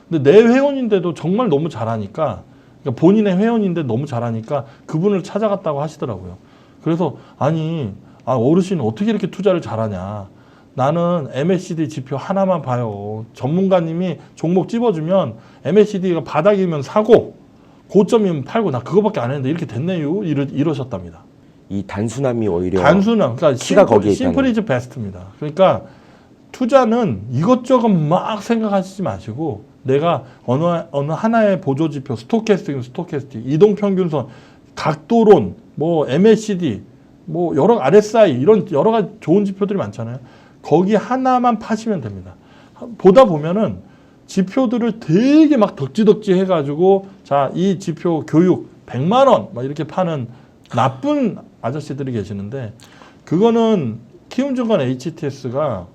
근데 내 회원인데도 정말 너무 잘하니까 그러니까 본인의 회원인데 너무 잘하니까 그분을 찾아갔다고 하시더라고요. 그래서 아니 어르신 어떻게 이렇게 투자를 잘하냐. 나는 MACD 지표 하나만 봐요. 전문가님이 종목 찝어주면 MACD가 바닥이면 사고 고점이면 팔고 나 그거밖에 안 했는데 이렇게 됐네요. 이러셨답니다. 이 단순함이 오히려 단순함, 그러니까 키가 거기에 있다는. 심플 이즈 베스트입니다. 그러니까 투자는 이것저것 막 생각하시지 마시고 내가 어느 하나의 보조지표, 스토캐스틱, 이동평균선, 각도론, 뭐 MACD, 뭐 여러 RSI 이런 여러 가지 좋은 지표들이 많잖아요. 거기 하나만 파시면 됩니다. 보다 보면은 지표들을 되게 막 덕지덕지 해가지고 자, 이 지표 교육 100만 원 막 이렇게 파는 나쁜 아저씨들이 계시는데 그거는 키움증권 HTS가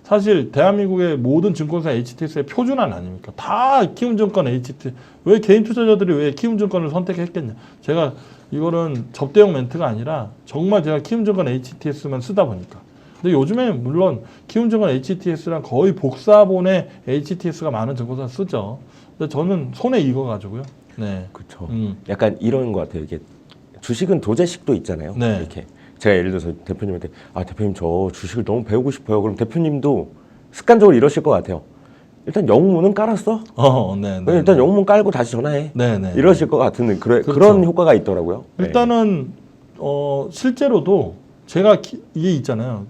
사실 대한민국의 모든 증권사 HTS의 표준안 아닙니까? 다 키움증권 HTS. 왜 개인 투자자들이 왜 키움증권을 선택했겠냐? 제가 이거는 접대용 멘트가 아니라 정말 제가 키움증권 HTS만 쓰다 보니까. 근데 요즘에 물론 키움증권 HTS랑 거의 복사본의 HTS가 많은 증권사 쓰죠. 근데 저는 손에 익어가지고요. 네. 그렇죠. 약간 이런 것 같아요. 이게 주식은 도제식도 있잖아요. 네. 이렇게 제가 예를 들어서 대표님한테 대표님 저 주식을 너무 배우고 싶어요. 그럼 대표님도 습관적으로 이러실 것 같아요. 일단 영문은 깔았어? 네. 일단 영문 깔고 다시 전화해. 네. 이러실 것 같은 그렇죠. 그런 효과가 있더라고요. 네. 일단은 실제로도 제가 이게 있잖아요.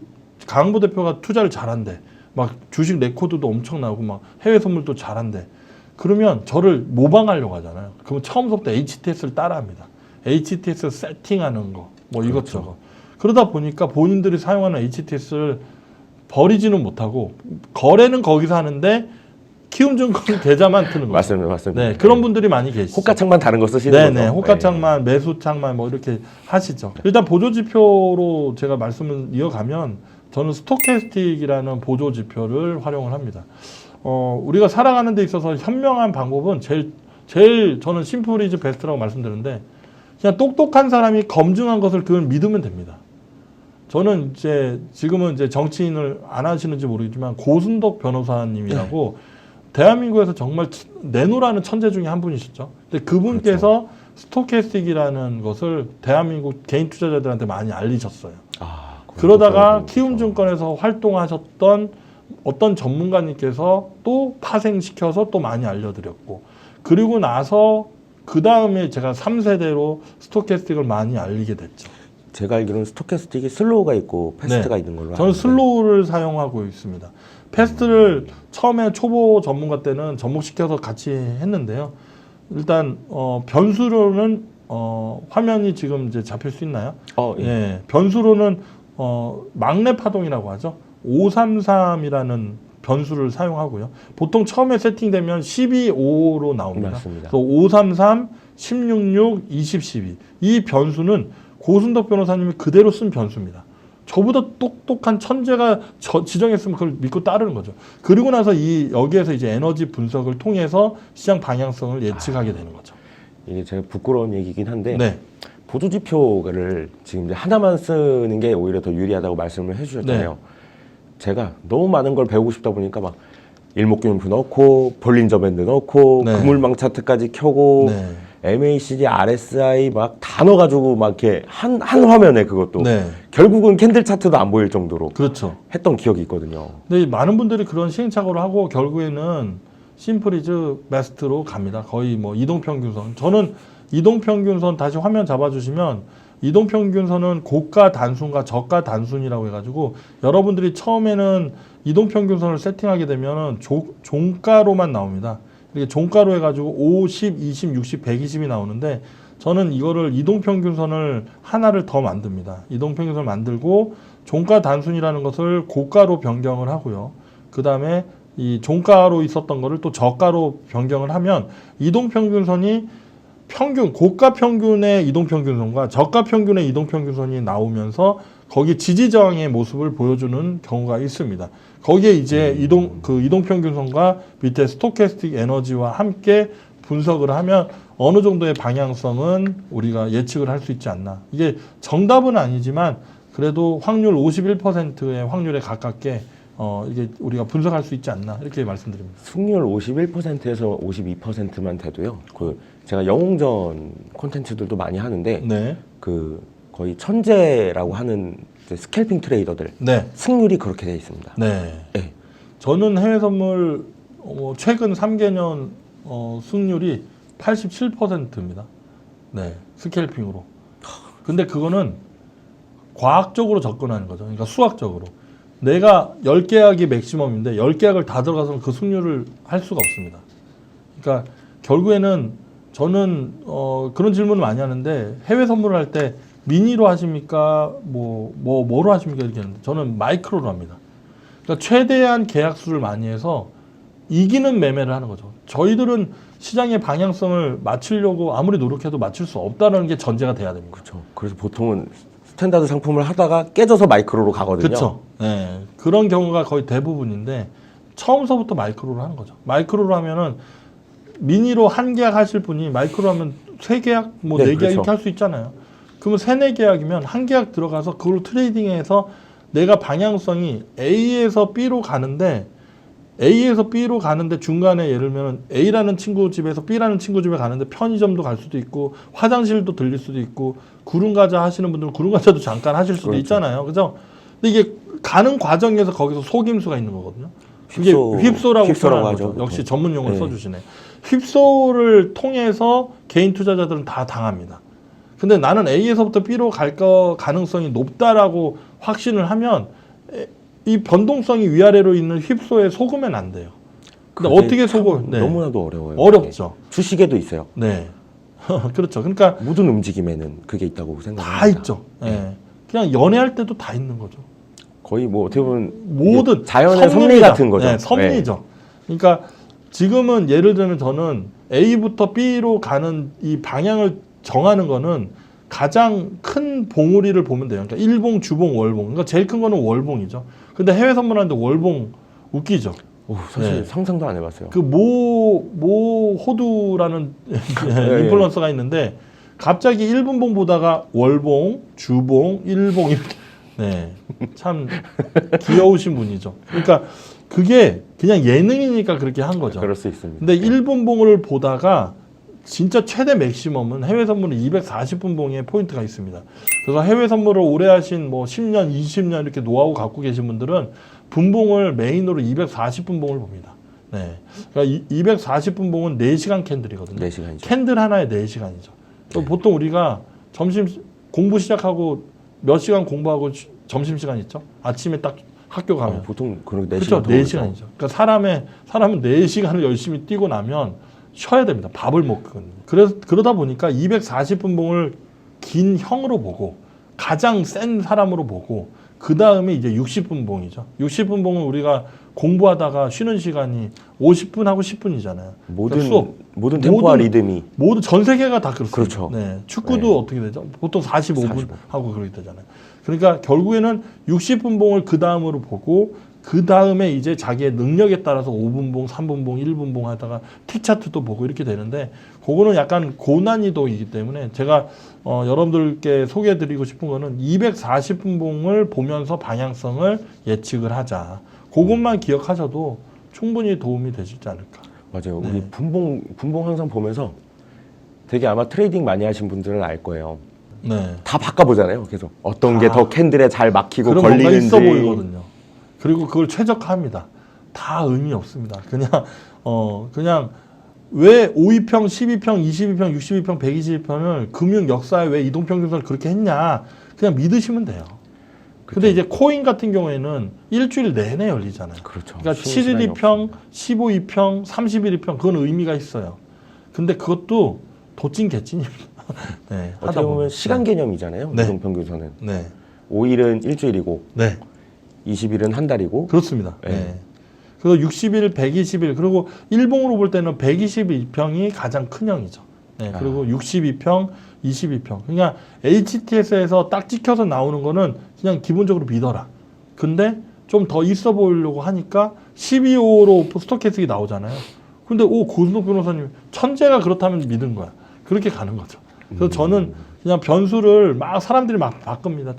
강보 대표가 투자를 잘한대. 막 주식 레코드도 엄청나고 막 해외 선물도 잘한대. 그러면 저를 모방하려고 하잖아요. 그러면 처음부터 HTS를 따라합니다. HTS 세팅하는 거, 뭐 이것저것. 그러다 보니까 본인들이 사용하는 HTS를 버리지는 못하고 거래는 거기서 하는데 키움증권 계좌만 트는 거죠. 맞습니다. 네, 그런 분들이 많이 계시죠. 호가창만 다른 거 쓰시는 거죠. 호가창만, 매수창만 뭐 이렇게 하시죠. 일단 보조지표로 제가 말씀을 이어가면 저는 스토캐스틱이라는 보조지표를 활용을 합니다. 우리가 살아가는 데 있어서 현명한 방법은 제일 저는 심플 이즈 베스트라고 말씀드리는데 그냥 똑똑한 사람이 검증한 것을 그걸 믿으면 됩니다. 저는 지금은 정치인을 안 하시는지 모르겠지만 고순덕 변호사님이라고 대한민국에서 정말 내노라는 천재 중에 한 분이시죠. 근데 그분께서 스토캐스틱이라는 것을 대한민국 개인 투자자들한테 많이 알리셨어요. 그러다가 키움증권에서 활동하셨던 어떤 전문가님께서 또 파생시켜서 또 많이 알려드렸고 그리고 나서 그 다음에 제가 3세대로 스토캐스틱을 많이 알리게 됐죠. 제가 알기로는 스토캐스틱이 슬로우가 있고 패스트가 있는 걸로 저는 슬로우를 사용하고 있습니다. 패스트를 처음에 초보 전문가 때는 접목시켜서 같이 했는데요. 일단 변수로는 화면이 지금 이제 잡힐 수 있나요? 예. 변수로는 막내 파동이라고 하죠. 533이라는 변수를 사용하고요. 보통 처음에 세팅되면 12.5로 나옵니다. 맞습니다. 그래서 533, 1066, 20, 12. 이 변수는 고순덕 변호사님이 그대로 쓴 변수입니다. 저보다 똑똑한 천재가 지정했으면 그걸 믿고 따르는 거죠. 그리고 나서 여기에서 이제 에너지 분석을 통해서 시장 방향성을 예측하게 되는 거죠. 이게 제가 부끄러운 얘기긴 한데 네. 보조지표를 지금 이제 하나만 쓰는 게 오히려 더 유리하다고 말씀을 해주셨잖아요. 제가 너무 많은 걸 배우고 싶다 보니까 막 일목균형표 넣고 볼린저 밴드 넣고 그물망 차트까지 켜고 MACD, RSI 막 다 넣어가지고 막 이렇게 한 화면에 그것도 결국은 캔들 차트도 안 보일 정도로 그렇죠. 했던 기억이 있거든요. 근데 많은 분들이 그런 시행착오를 하고 결국에는 심플이즈 베스트로 갑니다. 거의 뭐 이동평균선. 저는 이동평균선 다시 화면 잡아주시면 이동평균선은 고가 단순과 저가 단순이라고 해가지고 여러분들이 처음에는 이동평균선을 세팅하게 되면은 종가로만 나옵니다. 이렇게 종가로 해가지고 50, 20, 60, 120이 나오는데 저는 이거를 이동평균선을 하나를 더 만듭니다. 이동평균선을 만들고 종가 단순이라는 것을 고가로 변경을 하고요. 그 다음에 이 종가로 있었던 거를 또 저가로 변경을 하면 이동평균선이 평균, 고가 평균의 이동평균선과 저가 평균의 이동평균선이 나오면서 거기 지지저항의 모습을 보여주는 경우가 있습니다. 거기에 이제 이동평균선과 밑에 스토캐스틱 에너지와 함께 분석을 하면 어느 정도의 방향성은 우리가 예측을 할 수 있지 않나. 이게 정답은 아니지만 그래도 확률 51%의 확률에 가깝게 이게 우리가 분석할 수 있지 않나 이렇게 말씀드립니다. 승률 51%에서 52%만 돼도요. 제가 영웅전 콘텐츠들도 많이 하는데 네. 거의 천재라고 하는 이제 스캘핑 트레이더들 네. 승률이 그렇게 돼 있습니다. 네. 네. 저는 해외 선물 최근 3개년 승률이 87%입니다. 네. 스캘핑으로. 근데 그거는 과학적으로 접근하는 거죠. 그러니까 수학적으로. 내가 10계약이 맥시멈인데 10계약을 다 들어가서는 그 승률을 할 수가 없습니다. 그러니까 결국에는 저는 그런 질문을 많이 하는데 해외 선물을 할 때 미니로 하십니까? 뭐로 하십니까? 이렇게 하는데 저는 마이크로로 합니다. 그러니까 최대한 계약 수를 많이 해서 이기는 매매를 하는 거죠. 저희들은 시장의 방향성을 맞추려고 아무리 노력해도 맞출 수 없다는 게 전제가 돼야 됩니다. 그렇죠. 그래서 보통은 스탠다드 상품을 하다가 깨져서 마이크로로 가거든요. 그렇죠. 네. 그런 경우가 거의 대부분인데 처음서부터 마이크로로 하는 거죠. 마이크로로 하면은 미니로 한 계약 하실 분이 마이크로 하면 3계약, 네 계약 그렇죠. 이렇게 할 수 있잖아요. 그러면 3, 4계약이면 한 계약 들어가서 그걸로 트레이딩해서 내가 방향성이 A에서 B로 가는데 중간에 예를 들면 A라는 친구 집에서 B라는 친구 집에 가는데 편의점도 갈 수도 있고 화장실도 들릴 수도 있고 구름과자 하시는 분들은 구름과자도 잠깐 하실 수도 그렇죠. 있잖아요. 그죠? 근데 이게 가는 과정에서 거기서 속임수가 있는 거거든요. 이게 휩소라고 하죠. 역시 전문 용어를 네. 써주시네. 휩소를 통해서 개인 투자자들은 다 당합니다. 근데 나는 A에서부터 B로 갈 가능성이 높다라고 확신을 하면 이 변동성이 위아래로 있는 휩소에 속으면 안 돼요. 근데 어떻게 속어? 네. 너무나도 어려워요. 어렵죠. 네. 주식에도 있어요. 네. 그렇죠. 그러니까 모든 움직임에는 그게 있다고 생각합니다. 다 있죠. 네. 그냥 연애할 때도 다 있는 거죠. 거의 뭐 어떻게 보면 모든 자연의 섭리 같은 거죠. 네, 섭리죠. 그러니까 지금은 예를 들면 저는 A부터 B로 가는 이 방향을 정하는 거는 가장 큰 봉우리를 보면 돼요. 그러니까 일봉, 주봉, 월봉. 그러니까 제일 큰 거는 월봉이죠. 근데 해외 선물하는데 월봉 웃기죠. 사실 네. 상상도 안 해봤어요. 그 모 호두라는 인플루언서가 있는데 갑자기 1분봉 보다가 월봉, 주봉, 일봉 이렇게 네. 참 귀여우신 분이죠. 그러니까 그게 그냥 예능이니까 그렇게 한 거죠. 그럴 수 있습니다. 근데 1분봉을 보다가 진짜 최대 맥시멈은 해외 선물은 240분봉의 포인트가 있습니다. 그래서 해외 선물을 오래 하신 뭐 10년, 20년 이렇게 노하우 갖고 계신 분들은 분봉을 메인으로 240분봉을 봅니다. 네. 그러니까 240분봉은 4시간 캔들이거든요. 4시간이죠. 캔들 하나에 4시간이죠. 네. 보통 우리가 점심 공부 시작하고 몇 시간 공부하고 점심시간 있죠? 아침에 딱 학교 가면. 보통 그런 4시간 그렇죠. 4시간이죠. 그러니까 사람은 4시간을 열심히 뛰고 나면 쉬어야 됩니다. 밥을 먹거든요. 그러다 보니까 240분봉을 긴 형으로 보고 가장 센 사람으로 보고 그 다음에 이제 60분봉이죠. 60분봉은 우리가 공부하다가 쉬는 시간이 50분하고 10분이잖아요. 모든 템포와 리듬이 모두 전 세계가 다 그렇습니다. 그렇죠. 네. 축구도 네. 어떻게 되죠? 보통 45분 하고 그렇게 되잖아요. 그러니까 결국에는 60분봉을 그 다음으로 보고 그 다음에 이제 자기의 능력에 따라서 5분봉, 3분봉, 1분봉 하다가 T차트도 보고 이렇게 되는데 그거는 약간 고난이도이기 때문에 제가 여러분들께 소개해드리고 싶은 거는 240분봉을 보면서 방향성을 예측을 하자. 그것만 기억하셔도 충분히 도움이 되시지 않을까. 맞아요. 네. 우리 분봉 항상 보면서 되게 아마 트레이딩 많이 하신 분들은 알 거예요. 네. 다 바꿔보잖아요. 계속 어떤 게 더 캔들에 잘 막히고 그런 뭔가 걸리는지. 있어 보이거든요. 그리고 그걸 최적화합니다. 다 의미 없습니다. 그냥 그냥 왜 5위평, 12평, 22평, 62평, 122평을 금융 역사에 왜 이동평균선을 그렇게 했냐 그냥 믿으시면 돼요. 근데 이제 코인 같은 경우에는 일주일 내내 열리잖아요. 그렇죠. 그러니까 쉬는 시간이 7일 2평, 15일평, 31일평 그건 의미가 있어요. 근데 그것도 도찐 개찐입니다. 네, 어떻게 하다 보면 보면 시간 개념이잖아요. 네. 이동평균선은 네, 5일은 일주일이고 네, 20일은 한 달이고 그렇습니다. 네. 네. 그리고 60일, 120일 그리고 일봉으로 볼 때는 122평이 가장 큰 형이죠. 네, 그리고 62평, 22평. 그러니까 HTS에서 딱 찍혀서 나오는 거는 그냥 기본적으로 믿어라. 근데 좀 더 있어 보이려고 하니까 12호로 스토캐스틱이 나오잖아요. 근데 고순덕 변호사님 천재가 그렇다면 믿은 거야. 그렇게 가는 거죠. 그래서 저는 그냥 변수를 막 사람들이 막 바꿉니다.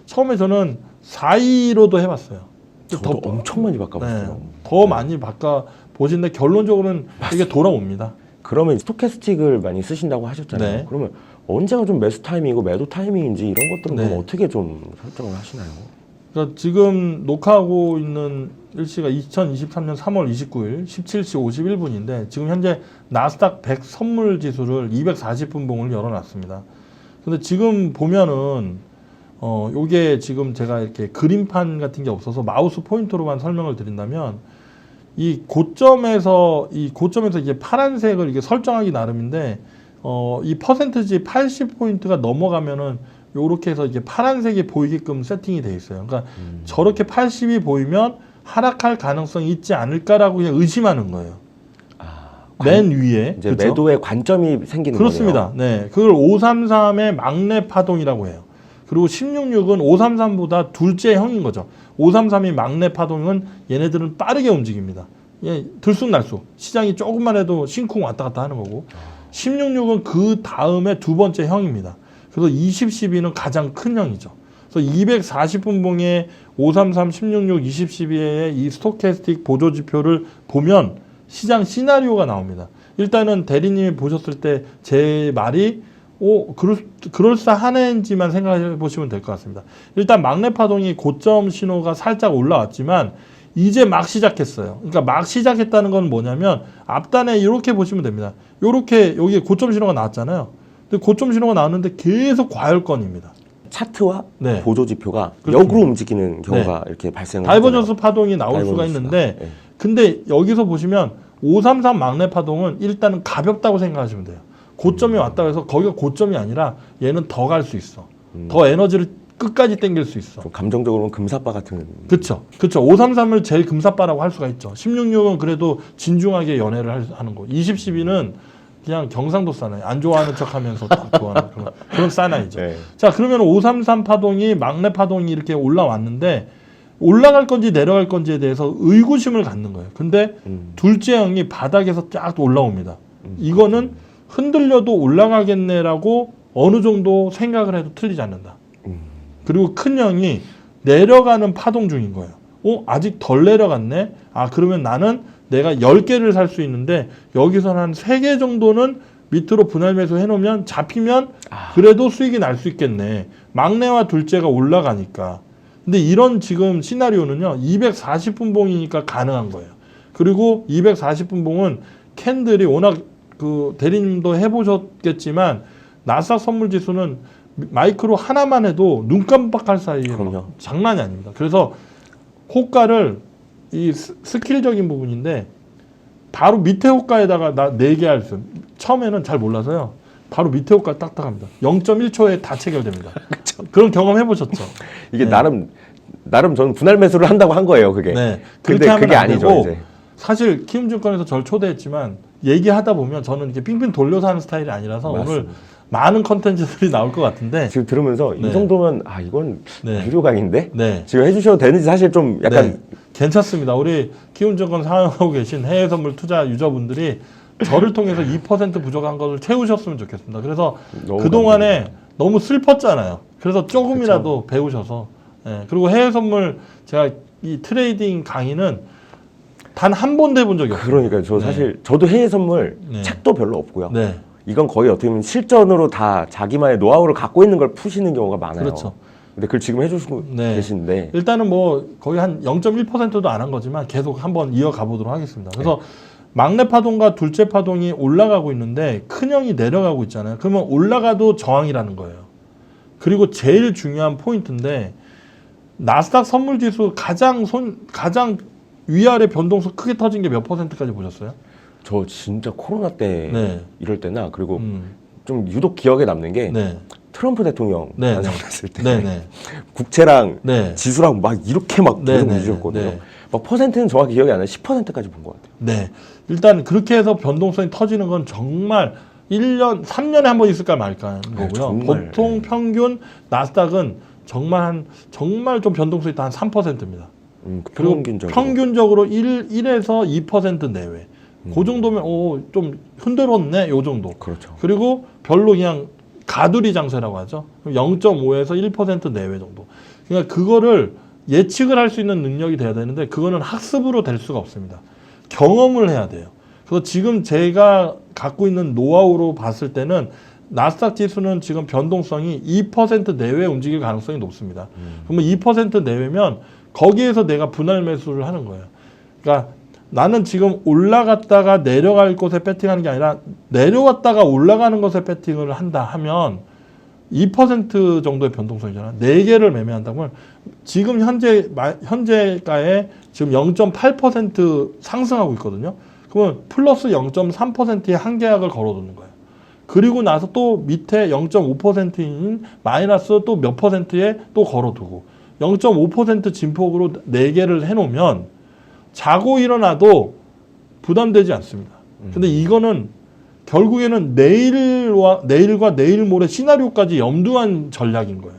처음에 저는 4위로도 해봤어요. 저도 엄청 많이 바꿔봤어요. 네, 더 많이 바꿔 보시는데 결론적으로는 이게 돌아옵니다. 그러면 스토캐스틱을 많이 쓰신다고 하셨잖아요. 네. 그러면 언제가 좀 매수 타이밍이고 매도 타이밍인지 이런 것들은 네. 그럼 어떻게 좀 설정을 하시나요? 그러니까 지금 녹화하고 있는 일시가 2023년 3월 29일 17시 51분인데 지금 현재 나스닥 100 선물 지수를 240분봉을 열어놨습니다. 근데 지금 보면은 요게 지금 제가 이렇게 그림판 같은 게 없어서 마우스 포인터로만 설명을 드린다면 이 고점에서 이게 파란색을 이게 설정하기 나름인데 이 퍼센트지 80포인트가 넘어가면은 요렇게 해서 이게 파란색이 보이게끔 세팅이 돼 있어요. 그러니까 저렇게 80이 보이면 하락할 가능성이 있지 않을까라고 그냥 의심하는 거예요. 맨 위에 이제 그렇죠? 매도의 관점이 생기는 그렇습니다. 거네요. 네, 그걸 533의 막내 파동이라고 해요. 그리고 1066은 533보다 둘째 형인 거죠. 533이 막내 파동은 얘네들은 빠르게 움직입니다. 예, 들쑥날쑥. 시장이 조금만 해도 싱쿵 왔다 갔다 하는 거고. 1066은 그 다음에 두 번째 형입니다. 그래서 20, 12는 가장 큰 형이죠. 그래서 240분봉의 533, 1066, 20, 12의 이 스토캐스틱 보조지표를 보면 시장 시나리오가 나옵니다. 일단은 대리님이 보셨을 때 제 말이 그럴싸한지만 생각해 보시면 될 것 같습니다. 일단 막내 파동이 고점 신호가 살짝 올라왔지만 이제 막 시작했어요. 그러니까 막 시작했다는 건 뭐냐면 앞단에 이렇게 보시면 됩니다. 이렇게 여기 고점 신호가 나왔잖아요. 근데 고점 신호가 나왔는데 계속 과열권입니다. 차트와 네. 보조 지표가 그렇습니다. 역으로 움직이는 경우가 이렇게 발생을 다이버전스 파동이 나올 수가 다이버전스가. 있는데 네. 근데 여기서 보시면 533 막내 파동은 일단은 가볍다고 생각하시면 돼요. 고점이 왔다고 해서 거기가 고점이 아니라 얘는 더 갈 수 있어. 더 에너지를 끝까지 당길 수 있어. 좀 감정적으로는 금사빠 같은. 그렇죠. 533을 제일 금사빠라고 할 수가 있죠. 1666은 그래도 진중하게 연애를 하는 거. 20, 12는 그냥 경상도 사나이. 안 좋아하는 척하면서 딱 좋아하는 그런 사나이죠. 네. 자, 그러면 533 파동이 막내 파동이 이렇게 올라왔는데 올라갈 건지 내려갈 건지에 대해서 의구심을 갖는 거예요. 근데 둘째 형이 바닥에서 쫙 올라옵니다. 이거는 흔들려도 올라가겠네라고 어느 정도 생각을 해도 틀리지 않는다. 그리고 큰 형이 내려가는 파동 중인 거예요. 아직 덜 내려갔네? 그러면 나는 내가 10개를 살 수 있는데 여기서는 한 3개 정도는 밑으로 분할 매수 해놓으면 잡히면 그래도 수익이 날 수 있겠네. 막내와 둘째가 올라가니까. 근데 이런 지금 시나리오는요. 240분봉이니까 가능한 거예요. 그리고 240분봉은 캔들이 워낙 대리님도 해보셨겠지만 나스닥 선물지수는 마이크로 하나만 해도 눈 깜빡할 사이에 장난이 아닙니다. 그래서 호가를 이 스킬적인 부분인데 바로 밑에 호가에다가 나 4개 할 수. 처음에는 잘 몰라서요. 바로 밑에 호가 딱딱합니다. 0.1초에 다 체결됩니다. 그런 경험 해보셨죠? 이게 네. 나름 저는 분할 매수를 한다고 한 거예요, 그게. 네. 근데 그게 아니죠, 되고, 이제. 사실 키움증권에서 저를 초대했지만 얘기하다 보면 저는 이렇게 빙빙 돌려서 하는 스타일이 아니라서 맞습니다. 오늘 많은 컨텐츠들이 나올 것 같은데 지금 들으면서 네. 이 정도면 이건 네. 유료 강의인데 네. 지금 해주셔도 되는지 사실 좀 약간 네. 괜찮습니다. 우리 키움증권 사용하고 계신 해외 선물 투자 유저분들이 저를 통해서 2% 부족한 것을 채우셨으면 좋겠습니다. 그래서 그동안에 너무 슬펐잖아요. 그래서 조금이라도 배우셔서 그리고 해외 선물 제가 이 트레이딩 강의는 단 한 번도 해본 적이 없어요. 그러니까 저 사실 저도 해외 선물 네. 책도 별로 없고요. 네. 이건 거의 어떻게 보면 실전으로 다 자기만의 노하우를 갖고 있는 걸 푸시는 경우가 많아요. 그렇죠. 근데 그걸 지금 해주시고 계신데 일단은 뭐 거의 한 0.1%도 안 한 거지만 계속 한번 이어가 보도록 하겠습니다. 그래서 막내 파동과 둘째 파동이 올라가고 있는데 큰형이 내려가고 있잖아요. 그러면 올라가도 저항이라는 거예요. 그리고 제일 중요한 포인트인데 나스닥 선물지수 가장 위아래 변동성 크게 터진 게 몇 퍼센트까지 보셨어요? 저 진짜 코로나 때 네. 이럴 때나 그리고 좀 유독 기억에 남는 게 네. 트럼프 대통령 네. 당선됐을 때 네네. 국채랑 네. 지수랑 막 이렇게 막 네. 계속 네. 움직였거든요. 네. 막 퍼센트는 정확히 기억이 안 나요. 10%까지 본 것 같아요. 네. 일단 그렇게 해서 변동성이 터지는 건 정말 1년, 3년에 한 번 있을까 말까 하는 거고요. 정말, 보통 평균 나스닥은 정말 좀 변동성이 한 3%입니다. 그리고 평균적으로. 평균적으로 1에서 2% 내외. 그 정도면 좀 흔들었네 요 정도. 그렇죠. 그리고 별로 그냥 가두리 장세라고 하죠. 0.5에서 1% 내외 정도. 그러니까 그거를 예측을 할 수 있는 능력이 돼야 되는데 그거는 학습으로 될 수가 없습니다. 경험을 해야 돼요. 그래서 지금 제가 갖고 있는 노하우로 봤을 때는 나스닥 지수는 지금 변동성이 2% 내외 움직일 가능성이 높습니다. 그러면 2% 내외면 거기에서 내가 분할 매수를 하는 거예요. 그러니까 나는 지금 올라갔다가 내려갈 곳에 배팅하는 게 아니라 내려왔다가 올라가는 것에 배팅을 한다 하면 2% 정도의 변동성이잖아. 4개를 매매한다면 지금 현재가에 지금 0.8% 상승하고 있거든요. 그러면 플러스 0.3%의 한 계약을 걸어두는 거예요. 그리고 나서 또 밑에 0.5%인 마이너스 또 몇 %에 또 걸어두고 0.5% 진폭으로 4개를 해놓으면 자고 일어나도 부담되지 않습니다. 근데 이거는 결국에는 내일과 내일 모레 시나리오까지 염두한 전략인 거예요.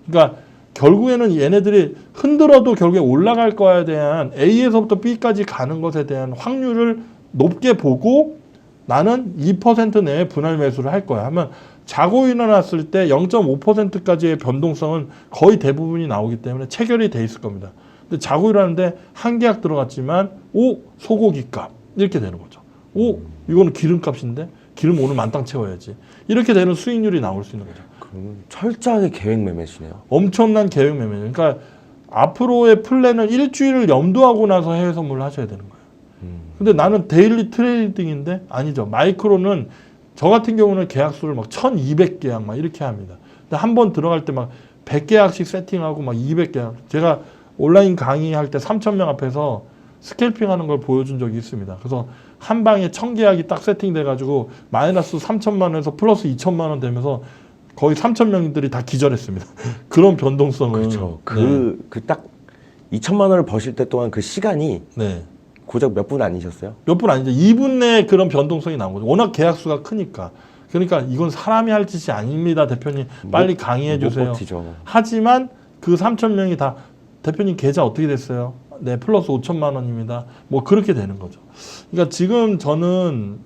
그러니까 결국에는 얘네들이 흔들어도 결국에 올라갈 거에 대한 A에서부터 B까지 가는 것에 대한 확률을 높게 보고 나는 2% 내에 분할 매수를 할 거야 하면 자고 일어났을 때 0.5%까지의 변동성은 거의 대부분이 나오기 때문에 체결이 돼 있을 겁니다. 근데 자고 일어났는데 한 계약 들어갔지만 소고기 값 이렇게 되는 거죠. 이거는 기름값인데 기름 오늘 만땅 채워야지. 이렇게 되는 수익률이 나올 수 있는 거죠. 그러면 철저하게 계획 매매시네요. 엄청난 계획 매매. 그러니까 앞으로의 플랜은 일주일을 염두하고 나서 해외 선물을 하셔야 되는 거예요. 근데 나는 데일리 트레이딩인데 아니죠. 마이크로는 저 같은 경우는 계약수를 막 1200계약 막 이렇게 합니다. 근데 한 번 들어갈 때 막 100계약씩 세팅하고 막 200계약. 제가 온라인 강의할 때 3000명 앞에서 스캘핑 하는 걸 보여준 적이 있습니다. 그래서 한 방에 1000계약이 딱 세팅돼가지고 마이너스 3천만 원에서 플러스 2천만 원 되면서 거의 3,000명들이 다 기절했습니다. 그런 변동성은. 그렇죠. 그 딱 2천만 원을 버실 때 동안 그 시간이 네. 고작 몇 분 아니셨어요? 몇 분 아니죠. 2분 내에 그런 변동성이 나온 거죠. 워낙 계약수가 크니까. 그러니까 이건 사람이 할 짓이 아닙니다. 대표님 빨리 강의해 주세요. 하지만 그 3,000명이 다 대표님 계좌 어떻게 됐어요? 네, 플러스 5천만 원입니다. 뭐 그렇게 되는 거죠. 그러니까 지금 저는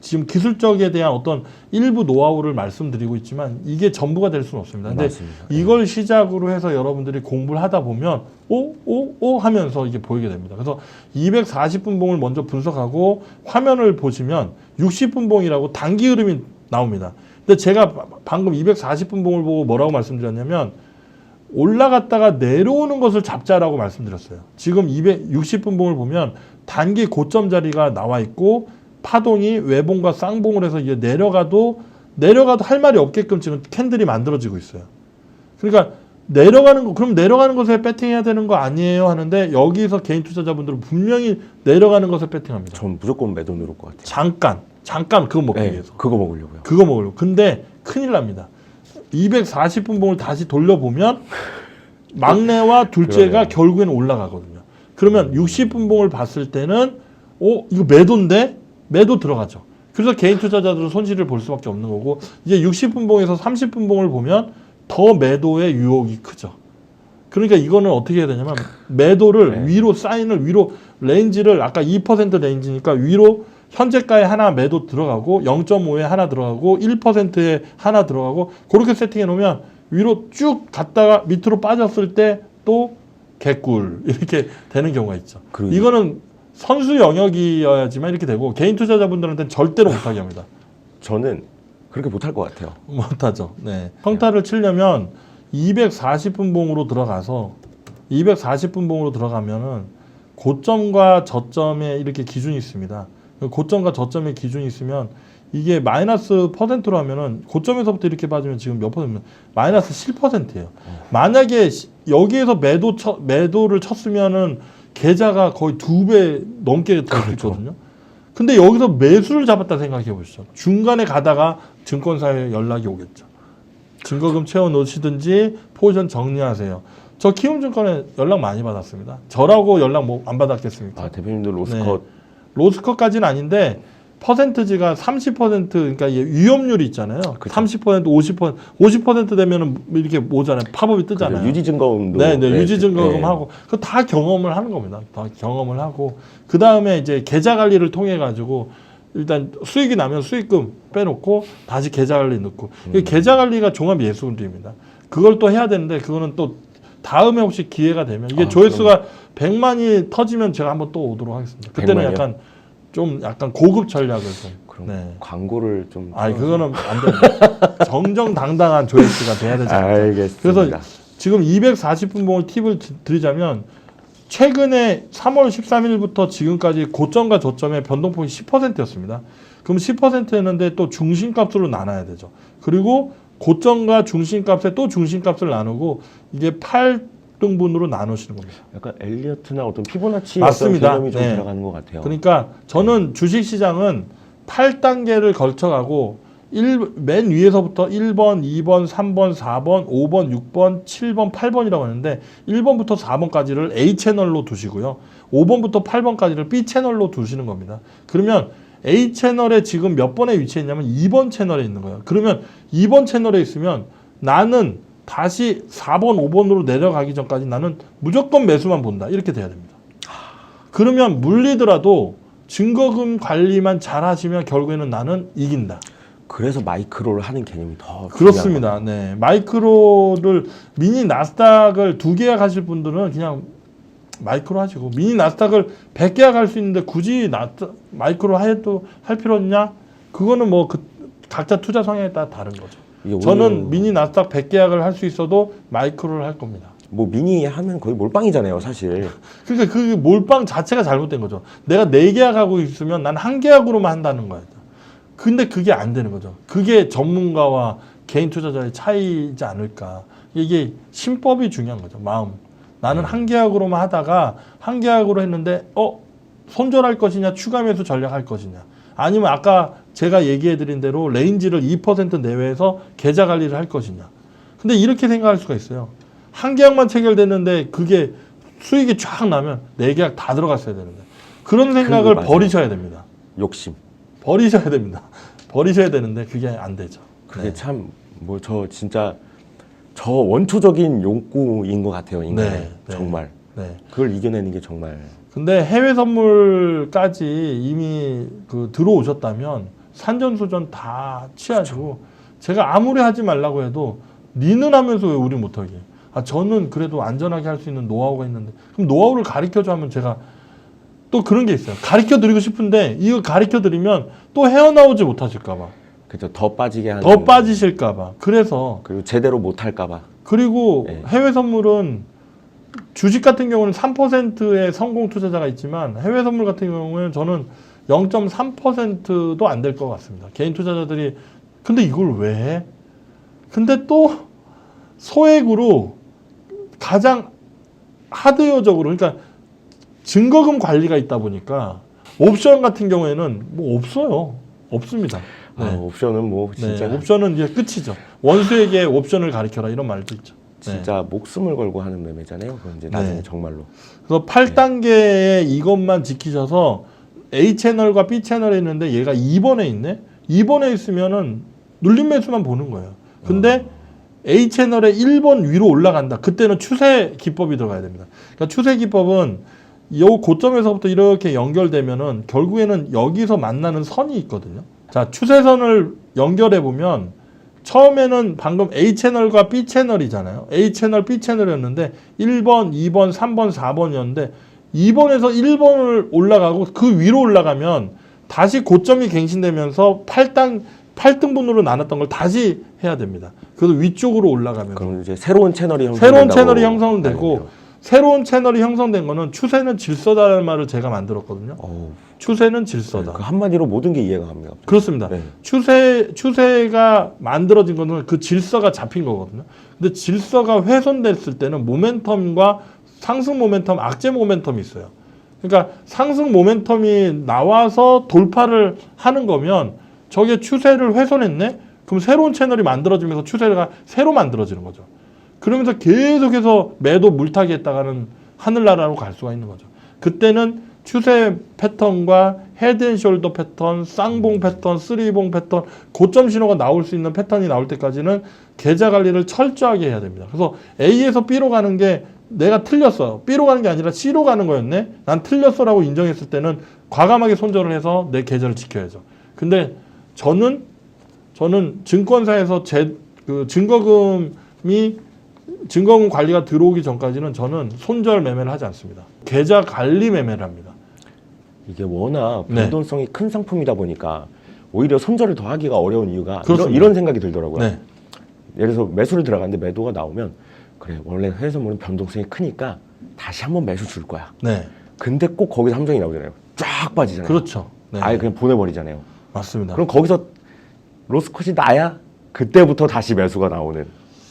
지금 기술적에 대한 어떤 일부 노하우를 말씀드리고 있지만 이게 전부가 될 수는 없습니다. 근데 맞습니다. 이걸 시작으로 해서 여러분들이 공부를 하다 보면 오 하면서 이게 보이게 됩니다. 그래서 240분 봉을 먼저 분석하고 화면을 보시면 60분 봉이라고 단기 흐름이 나옵니다. 근데 제가 방금 240분 봉을 보고 뭐라고 말씀드렸냐면 올라갔다가 내려오는 것을 잡자라고 말씀드렸어요. 지금 260분 봉을 보면 단기 고점 자리가 나와 있고 파동이 외봉과 쌍봉을 해서 이게 내려가도 할 말이 없게끔 지금 캔들이 만들어지고 있어요. 그러니까 그럼 내려가는 것에 배팅해야 되는 거 아니에요 하는데 여기서 개인 투자자분들은 분명히 내려가는 것에 배팅합니다. 전 무조건 매도 누를 것 같아요. 잠깐 그거 먹기 네, 위해서. 그거 먹으려고요. 그거 먹으려고. 근데 큰일 납니다. 240분 봉을 다시 돌려보면 막내와 둘째가 결국에는 올라가거든요. 그러면 60분 봉을 봤을 때는 이거 매도인데? 매도 들어가죠. 그래서 개인 투자자들은 손실을 볼 수밖에 없는 거고 이제 60분 봉에서 30분 봉을 보면 더 매도의 유혹이 크죠. 그러니까 이거는 어떻게 해야 되냐면 매도를 위로 사인을 위로 레인지를 아까 2% 레인지니까 위로 현재가에 하나 매도 들어가고 0.5에 하나 들어가고 1%에 하나 들어가고 그렇게 세팅해 놓으면 위로 쭉 갔다가 밑으로 빠졌을 때 또 개꿀 이렇게 되는 경우가 있죠. 이거는 선수 영역이어야지만 이렇게 되고 개인 투자자분들한테는 절대로 못하게 합니다. 저는 그렇게 못할 것 같아요. 못하죠. 네. 평타를 치려면 240분 봉으로 들어가서 240분 봉으로 들어가면은 고점과 저점에 이렇게 기준이 있습니다. 고점과 저점의 기준이 있으면 이게 마이너스 퍼센트로 하면은 고점에서부터 이렇게 빠지면 지금 몇 퍼센트? 마이너스 7%예요. 만약에 여기에서 매도를 쳤으면은 계좌가 거의 2배 넘게 더 있거든요. 근데 여기서 매수를 잡았다 생각해 보시죠. 중간에 가다가 증권사에 연락이 오겠죠. 증거금 채워 놓으시든지 포지션 정리하세요. 저 키움증권에 연락 많이 받았습니다. 저라고 연락 뭐 안 받았겠습니까? 아, 대표님도 로스컷. 로스컷까지는 아닌데 퍼센트지가 30% 그러니까 위험률이 있잖아요. 그쵸. 30% 50% 되면은 이렇게 모잖아요. 팝업이 뜨잖아요. 그죠. 유지증거금도. 네, 네, 유지증거금 네. 하고 그 다 경험을 하는 겁니다. 다 경험을 하고 그 다음에 이제 계좌 관리를 통해 가지고 일단 수익이 나면 수익금 빼놓고 다시 계좌 관리 넣고 계좌 관리가 종합 예술입니다. 그걸 또 해야 되는데 그거는 또 다음에 혹시 기회가 되면 이게 조회수가 100만이 터지면 제가 한번 또 오도록 하겠습니다. 그때는 100만이요? 약간 고급 전략을 좀. 그럼 네. 광고를 좀. 아니 그거는 안 됩니다. 정정당당한 조회수가 돼야 되지 않을까. 알겠습니다. 그래서 지금 240분 봉을 팁을 드리자면 최근에 3월 13일부터 지금까지 고점과 저점의 변동폭이 10%였습니다. 그럼 10%였는데 또 중심값으로 나눠야 되죠. 그리고 고점과 중심값에 또 중심값을 나누고 이게 8등분으로 나누시는 겁니다. 약간 엘리어트나 어떤 피보나치 맞습니다. 어떤 개념이 좀 네. 들어가는 것 같아요. 그러니까 저는 주식시장은 8단계를 걸쳐가고 맨 위에서부터 1번, 2번, 3번, 4번, 5번, 6번, 7번, 8번이라고 하는데 1번부터 4번까지를 A 채널로 두시고요. 5번부터 8번까지를 B 채널로 두시는 겁니다. 그러면 A 채널에 지금 몇 번에 위치했냐면 2번 채널에 있는 거예요. 그러면 2번 채널에 있으면 나는 다시 4번, 5번으로 내려가기 전까지 나는 무조건 매수만 본다. 이렇게 돼야 됩니다. 그러면 물리더라도 증거금 관리만 잘 하시면 결국에는 나는 이긴다. 그래서 마이크로를 하는 개념이 더 그렇습니다. 네. 마이크로를 미니 나스닥을 2계약 하실 분들은 그냥 마이크로 하시고 미니 나스닥을 100계약 할 수 있는데 굳이 마이크로 해도 할 필요 있냐? 그거는 뭐 각자 투자 성향에 따라 다른 거죠. 저는 미니 나스닥 100계약을 할 수 있어도 마이크로를 할 겁니다. 뭐 미니 하면 거의 몰빵이잖아요, 사실. 그러니까 그 몰빵 자체가 잘못된 거죠. 내가 4계약하고 있으면 난 1계약으로만 한다는 거예요. 근데 그게 안 되는 거죠. 그게 전문가와 개인 투자자의 차이지 않을까. 이게 신법이 중요한 거죠. 마음. 나는 1계약으로만 하다가 1계약으로 했는데 손절할 것이냐 추가 매수 전략할 것이냐. 아니면 아까 제가 얘기해 드린 대로 레인지를 2% 내외에서 계좌 관리를 할 것이냐. 근데 이렇게 생각할 수가 있어요. 1계약만 체결됐는데 그게 수익이 쫙 나면 4계약 다 들어갔어야 되는데 그런 생각을 버리셔야 됩니다. 욕심. 버리셔야 됩니다. 버리셔야 되는데 그게 안 되죠. 그게 참 뭐 저 원초적인 욕구인 것 같아요, 인간의. 네, 네. 정말. 네. 그걸 이겨내는 게 정말. 근데 해외 선물까지 이미 들어오셨다면 산전수전 다 취하시고 제가 아무리 하지 말라고 해도 니는 하면서 왜 우리 못하게? 저는 그래도 안전하게 할 수 있는 노하우가 있는데 그럼 노하우를 가르쳐줘 하면 제가 또 그런 게 있어요. 가르쳐 드리고 싶은데 이거 가르쳐 드리면 또 헤어나오지 못하실까 봐. 그죠. 더 빠지게 하는. 더 빠지실까 봐. 그래서 그리고 제대로 못 할까 봐. 그리고 네. 해외 선물은 주식 같은 경우는 3%의 성공 투자자가 있지만 해외 선물 같은 경우는 저는 0.3%도 안 될 것 같습니다. 개인 투자자들이 근데 이걸 왜 해? 근데 또 소액으로 가장 하드웨어적으로 그러니까 증거금 관리가 있다 보니까 옵션 같은 경우에는 뭐 없어요. 없습니다. 네. 옵션은 뭐 진짜. 네, 옵션은 이제 끝이죠. 원수에게 옵션을 가르쳐라 이런 말도 있죠. 진짜 목숨을 걸고 하는 매매잖아요. 그건 이제 나중에 네. 정말로. 그래서 8단계에 이것만 지키셔서 A 채널과 B 채널에 있는데 얘가 2번에 있네. 2번에 있으면은 눌림 매수만 보는 거예요. 근데 A 채널에 1번 위로 올라간다. 그때는 추세 기법이 들어가야 됩니다. 그러니까 추세 기법은 요 고점에서부터 이렇게 연결되면은 결국에는 여기서 만나는 선이 있거든요. 자, 추세선을 연결해 보면 처음에는 방금 A 채널과 B 채널이잖아요. A 채널, B 채널이었는데 1번, 2번, 3번, 4번이었는데 2번에서 1번을 올라가고 그 위로 올라가면 다시 고점이 갱신되면서 8등분으로 나눴던 걸 다시 해야 됩니다. 그래서 위쪽으로 올라가면 그럼 이제 새로운 채널이 형성되고 새로운 채널이 형성된 거는 추세는 질서다라는 말을 제가 만들었거든요. 어우, 추세는 질서다. 그 한마디로 모든 게 이해가 갑니다. 그렇습니다. 네. 추세가 만들어진 거는 그 질서가 잡힌 거거든요. 근데 질서가 훼손됐을 때는 모멘텀과 상승 모멘텀, 악재 모멘텀이 있어요. 그러니까 상승 모멘텀이 나와서 돌파를 하는 거면 저게 추세를 훼손했네? 그럼 새로운 채널이 만들어지면서 추세가 새로 만들어지는 거죠. 그러면서 계속해서 매도 물타기 했다가는 하늘나라로 갈 수가 있는 거죠. 그때는 추세 패턴과 헤드앤숄더 패턴, 쌍봉 패턴, 쓰리봉 패턴, 고점 신호가 나올 수 있는 패턴이 나올 때까지는 계좌 관리를 철저하게 해야 됩니다. 그래서 A에서 B로 가는 게 내가 틀렸어. B로 가는 게 아니라 C로 가는 거였네. 난 틀렸어라고 인정했을 때는 과감하게 손절을 해서 내 계좌를 지켜야죠. 근데 저는 증권사에서 증거금 관리가 들어오기 전까지는 저는 손절 매매를 하지 않습니다. 계좌 관리 매매를 합니다. 이게 워낙 네. 변동성이 큰 상품이다 보니까 오히려 손절을 더 하기가 어려운 이유가 그렇습니다. 이런 생각이 들더라고요. 네. 예를 들어서 매수를 들어갔는데 매도가 나오면 그래 원래 해외선물은 변동성이 크니까 다시 한번 매수 줄 거야. 네. 근데 꼭 거기서 함정이 나오잖아요. 쫙 빠지잖아요. 그렇죠. 네. 아예 그냥 보내버리잖아요. 맞습니다. 그럼 거기서 로스컷이 나야 그때부터 다시 매수가 나오는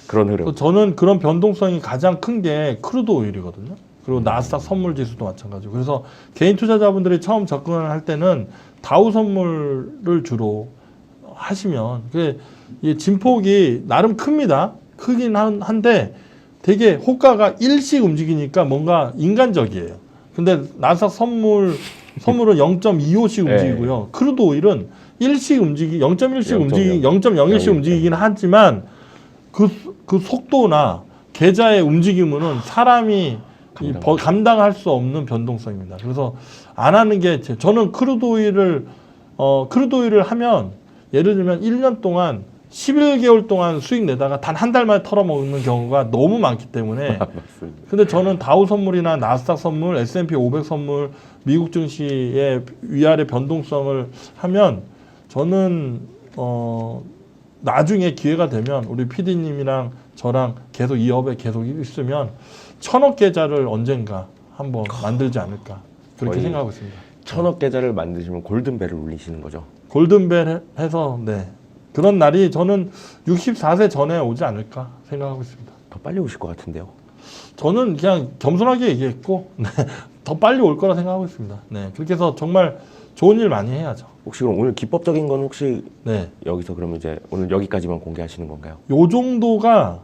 그런 흐름. 저는 그런 변동성이 가장 큰 게 크루드 오일이거든요. 그리고 나스닥 선물 지수도 마찬가지고. 그래서 개인 투자자분들이 처음 접근을 할 때는 다우 선물을 주로 하시면 이 진폭이 나름 큽니다. 크긴 한데 되게 호가가 일씩 움직이니까 뭔가 인간적이에요. 근데 나스닥 선물은 0.25씩 네. 움직이고요. 크루드 오일은 0.1씩 0.01씩 0.01씩 움직이긴 하지만 그 속도나 계좌의 움직임은 사람이 감당할 수 없는 변동성입니다. 그래서 안 하는 게 저는 크루드 오일을 하면 예를 들면 1년 동안 11개월 동안 수익 내다가 단 한 달 만에 털어먹는 경우가 너무 많기 때문에 맞습니다. 근데 저는 다우 선물이나 나스닥 선물, S&P 500 선물, 미국 증시의 위아래 변동성을 하면 저는 나중에 기회가 되면 우리 PD님이랑 저랑 계속 이 업에 계속 있으면 1,000억 계좌를 언젠가 한번 만들지 않을까 그렇게 거의 생각하고 있습니다. 1,000억 계좌를 만드시면 골든벨을 울리시는 거죠. 골든벨 해서 네 그런 날이 저는 64세 전에 오지 않을까 생각하고 있습니다. 더 빨리 오실 것 같은데요. 저는 그냥 겸손하게 얘기했고 네, 더 빨리 올 거라 생각하고 있습니다. 네 그렇게 해서 정말 좋은 일 많이 해야죠. 혹시 그럼 오늘 기법적인 건 혹시 네. 여기서 그러면 이제 오늘 여기까지만 공개하시는 건가요? 요 정도가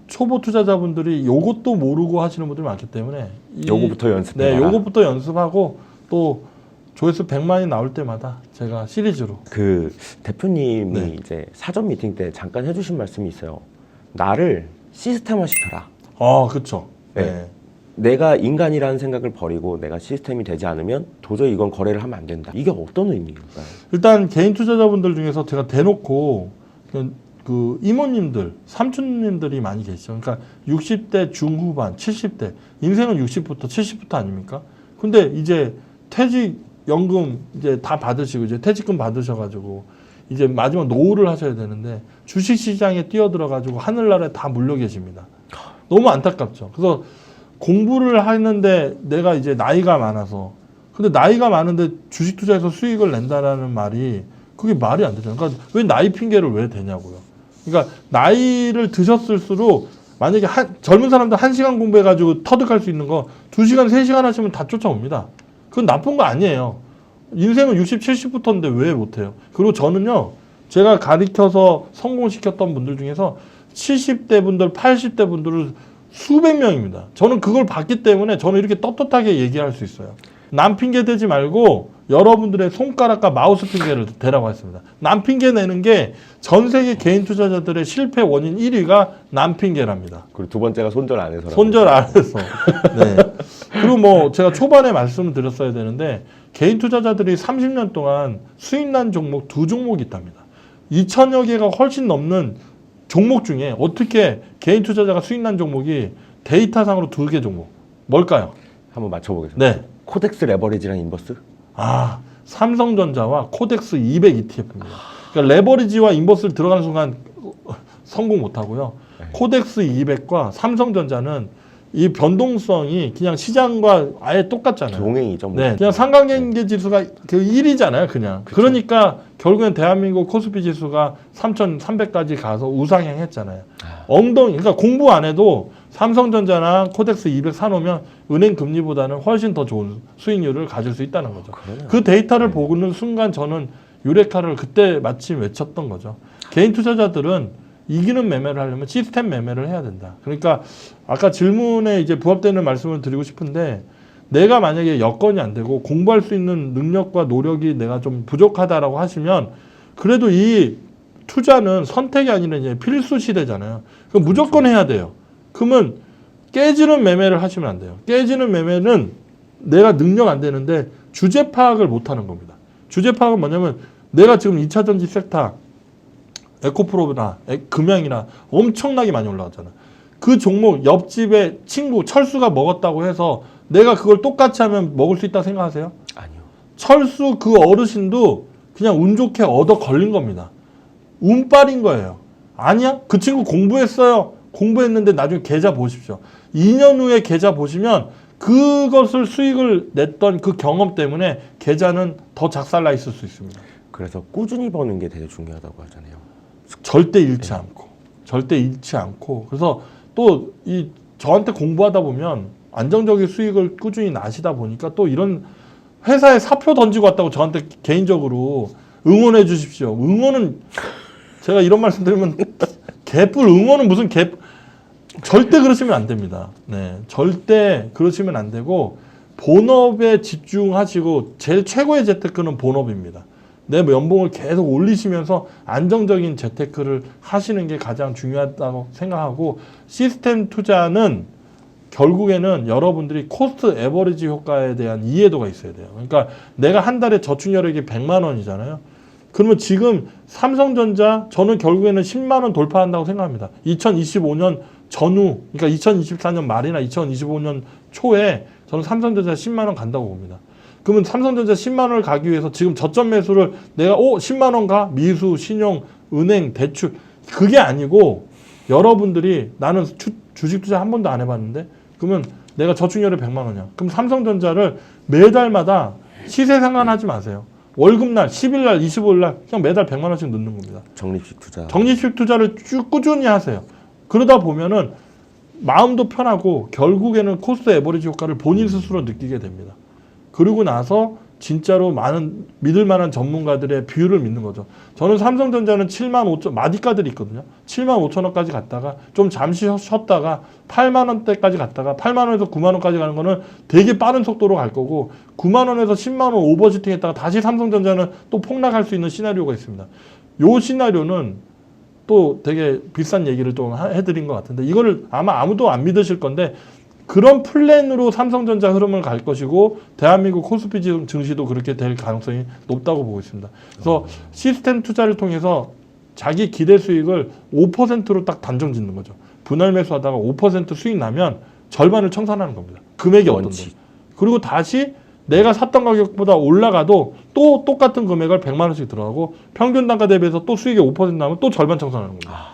초보 투자자분들이 요것도 모르고 하시는 분들이 많기 때문에 요거부터 연습해라. 네, 요것부터 연습하고 또 조회수 100만이 나올 때마다 제가 시리즈로 그 대표님이 네. 이제 사전 미팅 때 잠깐 해주신 말씀이 있어요. 나를 시스템화 시켜라. 그렇죠. 네. 네. 내가 인간이라는 생각을 버리고 내가 시스템이 되지 않으면 도저히 이건 거래를 하면 안 된다. 이게 어떤 의미일까요? 일단 개인 투자자분들 중에서 제가 대놓고 그 이모님들, 삼촌님들이 많이 계시죠. 그러니까 60대 중후반, 70대 인생은 60부터 70부터 아닙니까? 근데 이제 퇴직연금 이제 다 받으시고 이제 퇴직금 받으셔가지고 이제 마지막 노후를 하셔야 되는데 주식시장에 뛰어들어가지고 하늘나라에 다 물려 계십니다. 너무 안타깝죠. 그래서 공부를 하는데 내가 이제 나이가 많아서 근데 나이가 많은데 주식 투자에서 수익을 낸다라는 말이 그게 말이 안 되잖아요. 그러니까 왜 나이 핑계를 왜 대냐고요. 그러니까 나이를 드셨을수록 만약에 젊은 사람들 1시간 공부해가지고 터득할 수 있는 거 2시간, 3시간 하시면 다 쫓아옵니다. 그건 나쁜 거 아니에요. 인생은 60, 70부터인데 왜 못해요? 그리고 저는요, 제가 가르쳐서 성공시켰던 분들 중에서 70대 분들, 80대 분들을 수백 명입니다. 저는 그걸 봤기 때문에 저는 이렇게 떳떳하게 얘기할 수 있어요. 남 핑계 대지 말고 여러분들의 손가락과 마우스 핑계를 대라고 했습니다. 남 핑계 내는 게 전 세계 개인 투자자들의 실패 원인 1위가 남 핑계랍니다. 그리고 두 번째가 손절 안 해서. 손절 안 해서. 네. 그리고 뭐 제가 초반에 말씀을 드렸어야 되는데 개인 투자자들이 30년 동안 수익 난 종목 2종목이 있답니다. 2천여 개가 훨씬 넘는 종목 중에 어떻게 개인 투자자가 수익 난 종목이 데이터상으로 2개 종목 뭘까요? 한번 맞춰보겠습니다. 네. 코덱스 레버리지랑 인버스? 삼성전자와 코덱스 200 ETF입니다. 그러니까 레버리지와 인버스를 들어가는 순간 성공 못 하고요. 네. 코덱스 200과 삼성전자는 이 변동성이 그냥 시장과 아예 똑같잖아요. 동행이죠. 뭐. 네, 그냥 상관관계 지수가 그 1이잖아요, 그냥. 그쵸. 그러니까 결국엔 대한민국 코스피 지수가 3,300까지 가서 우상향했잖아요. 엉덩이, 그러니까 공부 안 해도 삼성전자나 코덱스 200 사놓으면 은행 금리보다는 훨씬 더 좋은 수익률을 가질 수 있다는 거죠. 그러네요. 그 데이터를 보는 순간 저는 유레카를 그때 마침 외쳤던 거죠. 개인 투자자들은 이기는 매매를 하려면 시스템 매매를 해야 된다. 그러니까 아까 질문에 이제 부합되는 말씀을 드리고 싶은데 내가 만약에 여건이 안 되고 공부할 수 있는 능력과 노력이 내가 좀 부족하다라고 하시면 그래도 이 투자는 선택이 아니라 이제 필수 시대잖아요. 그럼 무조건 해야 돼요. 그러면 깨지는 매매를 하시면 안 돼요. 깨지는 매매는 내가 능력 안 되는데 주제 파악을 못 하는 겁니다. 주제 파악은 뭐냐면 내가 지금 2차전지 섹터 에코프로나 금양이나 엄청나게 많이 올라갔잖아. 그 종목 옆집에 친구 철수가 먹었다고 해서 내가 그걸 똑같이 하면 먹을 수 있다 생각하세요? 아니요. 철수 그 어르신도 그냥 운 좋게 얻어 걸린 겁니다. 운빨인 거예요. 아니야? 그 친구 공부했어요. 공부했는데 나중에 계좌 보십시오. 2년 후에 계좌 보시면 그것을 수익을 냈던 그 경험 때문에 계좌는 더 작살나 있을 수 있습니다. 그래서 꾸준히 버는 게 되게 중요하다고 하잖아요. 절대 잃지 않고 절대 잃지 않고 그래서 또 이 저한테 공부하다 보면 안정적인 수익을 꾸준히 나시다 보니까 또 이런 회사에 사표 던지고 왔다고 저한테 개인적으로 응원해 주십시오. 응원은 제가 이런 말씀 드리면 개뿔 응원은 무슨 개 절대 그러시면 안 됩니다. 네, 절대 그러시면 안 되고 본업에 집중하시고 제일 최고의 재테크는 본업입니다. 내 연봉을 계속 올리시면서 안정적인 재테크를 하시는 게 가장 중요하다고 생각하고 시스템 투자는 결국에는 여러분들이 코스트 에버리지 효과에 대한 이해도가 있어야 돼요. 그러니까 내가 한 달에 저축여력이 100만 원이잖아요. 그러면 지금 삼성전자 저는 결국에는 10만 원 돌파한다고 생각합니다. 2025년 전후 그러니까 2024년 말이나 2025년 초에 저는 삼성전자 10만 원 간다고 봅니다. 그러면 삼성전자 10만 원을 가기 위해서 지금 저점 매수를 내가 10만 원 가? 미수, 신용, 은행, 대출 그게 아니고 여러분들이 나는 주식 투자 한 번도 안 해봤는데 그러면 내가 저축률이 100만 원이야. 그럼 삼성전자를 매달마다 시세 상관하지 마세요. 월급날, 10일날, 25일날 그냥 매달 100만 원씩 넣는 겁니다. 적립식 투자. 적립식 투자를 쭉 꾸준히 하세요. 그러다 보면은 마음도 편하고 결국에는 코스트 에버리지 효과를 본인 스스로 느끼게 됩니다. 그러고 나서 진짜로 많은 믿을 만한 전문가들의 비율을 믿는 거죠. 저는 삼성전자는 7만 5천 마디가들이 있거든요. 7만 5천 원까지 갔다가 좀 잠시 쉬었다가 8만 원대까지 갔다가 8만 원에서 9만 원까지 가는 거는 되게 빠른 속도로 갈 거고 9만 원에서 10만 원 오버슈팅 했다가 다시 삼성전자는 또 폭락할 수 있는 시나리오가 있습니다. 요 시나리오는 또 되게 비싼 얘기를 좀 해드린 것 같은데 이거를 아마 아무도 안 믿으실 건데 그런 플랜으로 삼성전자 흐름을 갈 것이고 대한민국 코스피 증시도 그렇게 될 가능성이 높다고 보고 있습니다. 그래서 시스템 투자를 통해서 자기 기대 수익을 5%로 딱 단정 짓는 거죠. 분할 매수하다가 5% 수익 나면 절반을 청산하는 겁니다. 금액이 어떤지. 그리고 다시 내가 샀던 가격보다 올라가도 또 똑같은 금액을 100만 원씩 들어가고 평균 단가 대비해서 또 수익이 5% 나면 또 절반 청산하는 겁니다.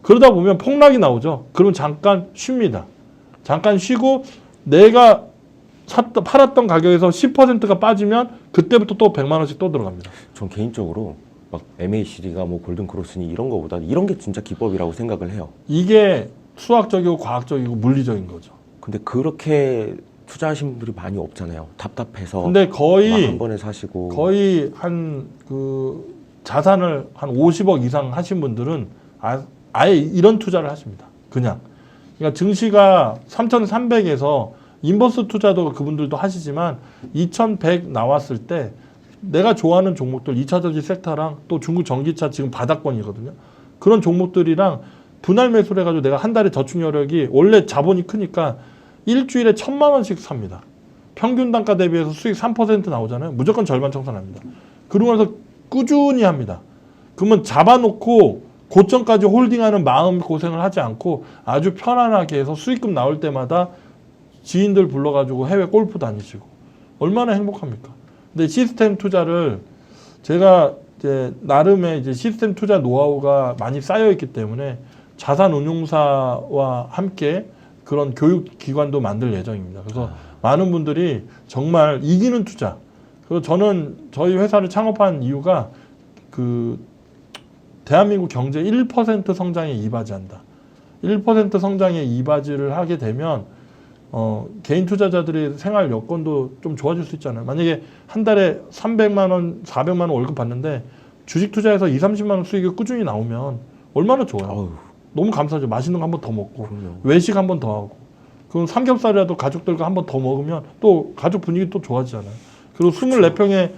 그러다 보면 폭락이 나오죠. 그러면 잠깐 쉽니다. 잠깐 쉬고 내가 팔았던 가격에서 10%가 빠지면 그때부터 또 100만 원씩 또 들어갑니다. 전 개인적으로 막 MACD가 뭐 골든크로스니 이런 거보다 이런 게 진짜 기법이라고 생각을 해요. 이게 수학적이고 과학적이고 물리적인 거죠. 근데 그렇게 투자하신 분들이 많이 없잖아요. 답답해서. 근데 거의 한 번에 사시고. 거의 한 그 자산을 한 50억 이상 하신 분들은 아예 이런 투자를 하십니다. 그냥. 그러니까 증시가 3,300에서 인버스 투자도 그분들도 하시지만 2,100 나왔을 때 내가 좋아하는 종목들 2차전지 섹터랑 또 중국 전기차 지금 바닥권이거든요. 그런 종목들이랑 분할 매수를 해가지고 내가 한 달에 저축 여력이 원래 자본이 크니까 일주일에 1,000만 원씩 삽니다. 평균 단가 대비해서 수익 3% 나오잖아요. 무조건 절반 청산합니다. 그러고 나서 꾸준히 합니다. 그러면 잡아놓고 고점까지 홀딩하는 마음 고생을 하지 않고 아주 편안하게 해서 수익금 나올 때마다 지인들 불러가지고 해외 골프 다니시고 얼마나 행복합니까? 근데 시스템 투자를 제가 이제 나름의 이제 시스템 투자 노하우가 많이 쌓여 있기 때문에 자산운용사와 함께 그런 교육기관도 만들 예정입니다. 그래서 많은 분들이 정말 이기는 투자. 그리고 저는 저희 회사를 창업한 이유가 그 대한민국 경제 1% 성장에 이바지한다. 1% 성장에 이바지를 하게 되면 개인 투자자들의 생활 여건도 좀 좋아질 수 있잖아요. 만약에 한 달에 300만 원, 400만 원 월급 받는데 주식 투자해서 2, 30만 원 수익이 꾸준히 나오면 얼마나 좋아요. 어휴, 너무 감사하죠. 맛있는 거 한 번 더 먹고 그럼요. 외식 한 번 더 하고 그럼 삼겹살이라도 가족들과 한 번 더 먹으면 또 가족 분위기 또 좋아지잖아요. 그리고 24평에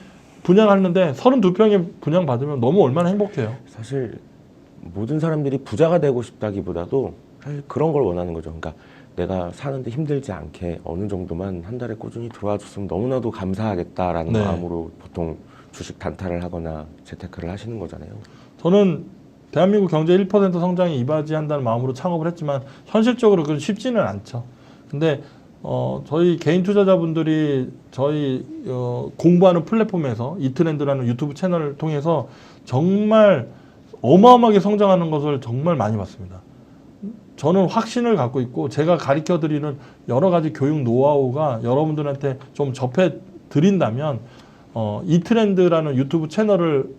분양하는데 32평에 분양받으면 너무 얼마나 행복해요. 사실 모든 사람들이 부자가 되고 싶다기보다도 사실 그런 걸 원하는 거죠. 그러니까 내가 사는데 힘들지 않게 어느 정도만 한 달에 꾸준히 들어와 줬으면 너무나도 감사하겠다라는 네. 마음으로 보통 주식 단타를 하거나 재테크를 하시는 거잖아요. 저는 대한민국 경제 1% 성장에 이바지한다는 마음으로 창업을 했지만 현실적으로 그건 쉽지는 않죠. 근데 저희 개인 투자자분들이 저희 공부하는 플랫폼에서 이트렌드라는 유튜브 채널을 통해서 정말 어마어마하게 성장하는 것을 정말 많이 봤습니다. 저는 확신을 갖고 있고 제가 가르쳐 드리는 여러 가지 교육 노하우가 여러분들한테 좀 접해 드린다면 이트렌드라는 유튜브 채널을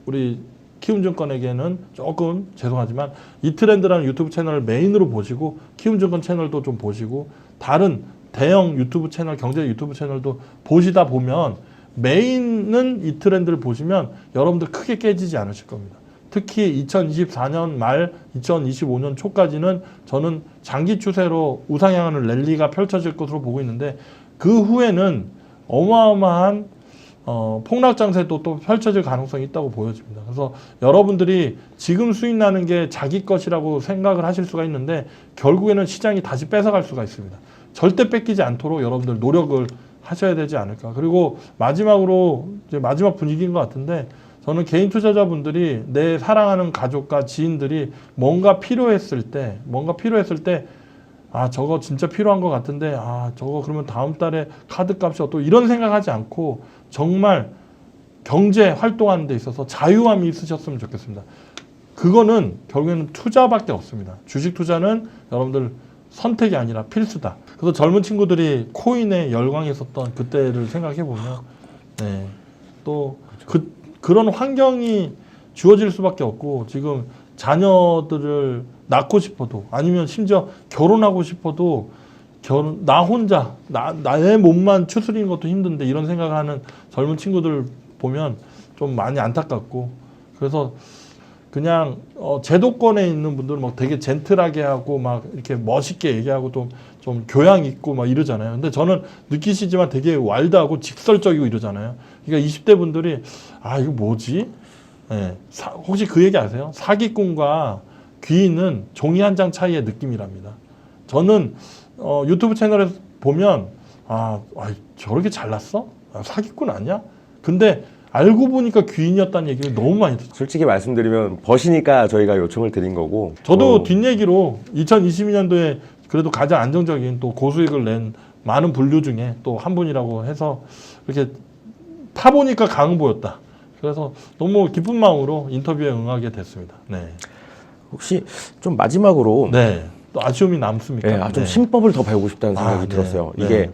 우리 키움증권에게는 조금 죄송하지만 이트렌드라는 유튜브 채널을 메인으로 보시고 키움증권 채널도 좀 보시고 다른 대형 유튜브 채널, 경제 유튜브 채널도 보시다 보면 메인은 이트렌드를 보시면 여러분들 크게 깨지지 않으실 겁니다. 특히 2024년 말 2025년 초까지는 저는 장기 추세로 우상향하는 랠리가 펼쳐질 것으로 보고 있는데 그 후에는 어마어마한 폭락 장세도 또 펼쳐질 가능성이 있다고 보여집니다. 그래서 여러분들이 지금 수익 나는 게 자기 것이라고 생각을 하실 수가 있는데 결국에는 시장이 다시 뺏어갈 수가 있습니다. 절대 뺏기지 않도록 여러분들 노력을 하셔야 되지 않을까. 그리고 마지막으로 이제 마지막 분위기인 것 같은데 저는 개인 투자자분들이 내 사랑하는 가족과 지인들이 뭔가 필요했을 때 아, 저거 진짜 필요한 것 같은데, 아, 저거 그러면 다음 달에 카드 값이 또 이런 생각하지 않고 정말 경제 활동하는 데 있어서 자유함이 있으셨으면 좋겠습니다. 그거는 결국에는 투자밖에 없습니다. 주식 투자는 여러분들 선택이 아니라 필수다. 그래서 젊은 친구들이 코인에 열광했었던 그때를 생각해 보면, 네, 또 그런 환경이 주어질 수밖에 없고 지금 자녀들을 낳고 싶어도 아니면 심지어 결혼하고 싶어도 나 혼자 나의 몸만 추스리는 것도 힘든데 이런 생각하는 젊은 친구들 보면 좀 많이 안타깝고 그래서 그냥 제도권에 있는 분들은 막 되게 젠틀하게 하고 막 이렇게 멋있게 얘기하고 좀 교양 있고 막 이러잖아요. 근데 저는 느끼시지만 되게 와일드하고 직설적이고 이러잖아요. 그러니까 20대 분들이 아 이거 뭐지? 네. 혹시 그 얘기 아세요? 사기꾼과 귀인은 종이 한 장 차이의 느낌이랍니다. 저는 유튜브 채널에서 보면 저렇게 잘났어? 사기꾼 아니야? 근데 알고 보니까 귀인이었다는 얘기를 너무 많이 듣죠. 솔직히 말씀드리면 버시니까 저희가 요청을 드린 거고 저도 뒷얘기로 2022년도에 그래도 가장 안정적인 또 고수익을 낸 많은 분류 중에 또 한 분이라고 해서 이렇게 타보니까 강보였다. 그래서 너무 기쁜 마음으로 인터뷰에 응하게 됐습니다. 네. 혹시 좀 마지막으로 네. 또 아쉬움이 남습니까? 네, 좀 네. 신법을 더 배우고 싶다는 생각이 네. 들었어요. 네. 이게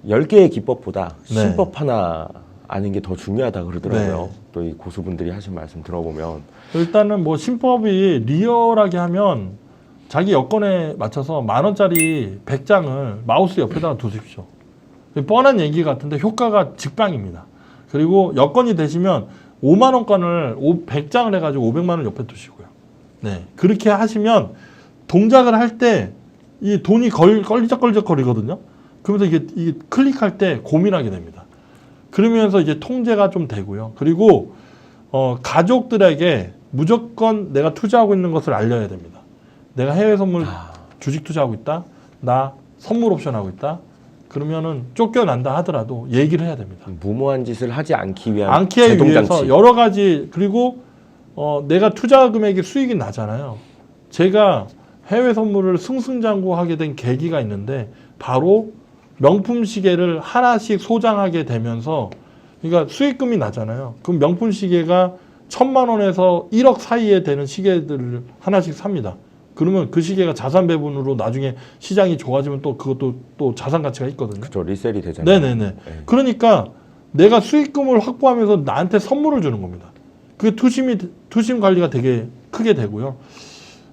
10개의 기법보다 네. 신법 하나 아는 게 더 중요하다 그러더라고요. 네. 또 이 고수분들이 하신 말씀 들어보면 일단은 뭐 신법이 리얼하게 하면 자기 여건에 맞춰서 10,000원짜리 100장을 마우스 옆에다가 두십시오. 뻔한 얘기 같은데 효과가 직방입니다. 그리고 여건이 되시면 5만 원권을 100장을 해가지고 500만 원 옆에 두시고요. 네, 그렇게 하시면 동작을 할 때 이 돈이 걸리적걸리적 거리거든요. 그러면서 이게 클릭할 때 고민하게 됩니다. 그러면서 이제 통제가 좀 되고요. 그리고 가족들에게 무조건 내가 투자하고 있는 것을 알려야 됩니다. 내가 해외 선물 주식 투자하고 있다. 나 선물 옵션 하고 있다. 그러면은 쫓겨난다 하더라도 얘기를 해야 됩니다. 무모한 짓을 하지 않기 위한 않기 위해서 제동장치. 여러 가지 그리고 내가 투자 금액이 수익이 나잖아요. 제가 해외 선물을 승승장구하게 된 계기가 있는데 바로 명품 시계를 하나씩 소장하게 되면서 그러니까 수익금이 나잖아요. 그럼 명품 시계가 1,000만 원에서 1억 사이에 되는 시계들을 하나씩 삽니다. 그러면 그 시계가 자산 배분으로 나중에 시장이 좋아지면 또 그것도 또 자산 가치가 있거든요. 그렇죠. 리셀이 되잖아요. 네네네. 네. 그러니까 내가 수익금을 확보하면서 나한테 선물을 주는 겁니다. 그 투심 관리가 되게 크게 되고요.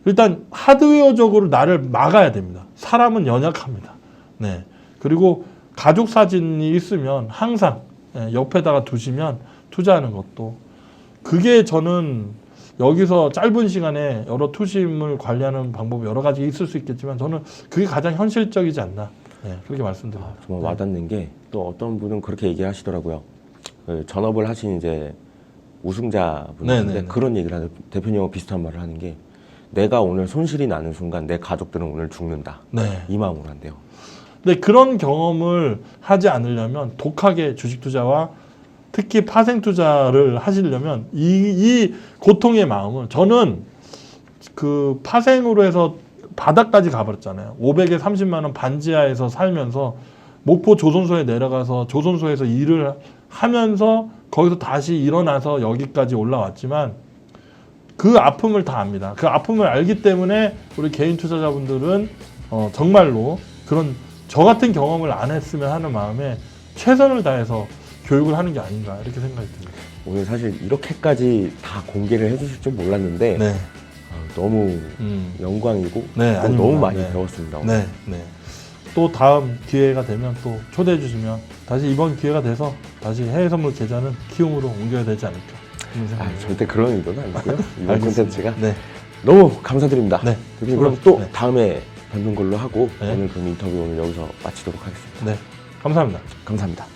일단 하드웨어적으로 나를 막아야 됩니다. 사람은 연약합니다. 네. 그리고 가족 사진이 있으면 항상 옆에다가 두시면 투자하는 것도 그게 저는 여기서 짧은 시간에 여러 투심을 관리하는 방법이 여러 가지 있을 수 있겠지만 저는 그게 가장 현실적이지 않나 그렇게 말씀드립니다. 정말 와닿는 게 또 어떤 분은 그렇게 얘기하시더라고요. 그 전업을 하신 이제 우승자분인데 네네네. 그런 얘기를 하는 대표님하고 비슷한 말을 하는 게 내가 오늘 손실이 나는 순간 내 가족들은 오늘 죽는다. 네. 이 마음으로 한대요. 근데 그런 경험을 하지 않으려면 독하게 주식 투자와 특히 파생 투자를 하시려면 이 고통의 마음을 저는 그 파생으로 해서 바닥까지 가버렸잖아요. 500에 30만 원 반지하에서 살면서 목포 조선소에 내려가서 조선소에서 일을 하면서 거기서 다시 일어나서 여기까지 올라왔지만 그 아픔을 다 압니다. 그 아픔을 알기 때문에 우리 개인 투자자분들은 정말로 그런 저 같은 경험을 안 했으면 하는 마음에 최선을 다해서 교육을 하는 게 아닌가 이렇게 생각이 듭니다. 오늘 사실 이렇게까지 다 공개를 해주실 줄 몰랐는데 네. 너무 영광이고 네, 또 아닙니다. 너무 많이 네. 배웠습니다. 오늘. 네, 네. 또 다음 기회가 되면 또 초대해 주시면 다시 이번 기회가 돼서 다시 해외 선물 계좌는 키움으로 옮겨야 되지 않을까 그런 아, 생각입니다. 절대 그런 의도는 아니고요. 이번 알겠습니다. 콘텐츠가 네, 너무 감사드립니다. 네. 대표님 그럼 또 네. 다음에 뵙는 걸로 하고 네. 오늘 그럼 인터뷰 오늘 여기서 마치도록 하겠습니다. 네. 감사합니다. 감사합니다.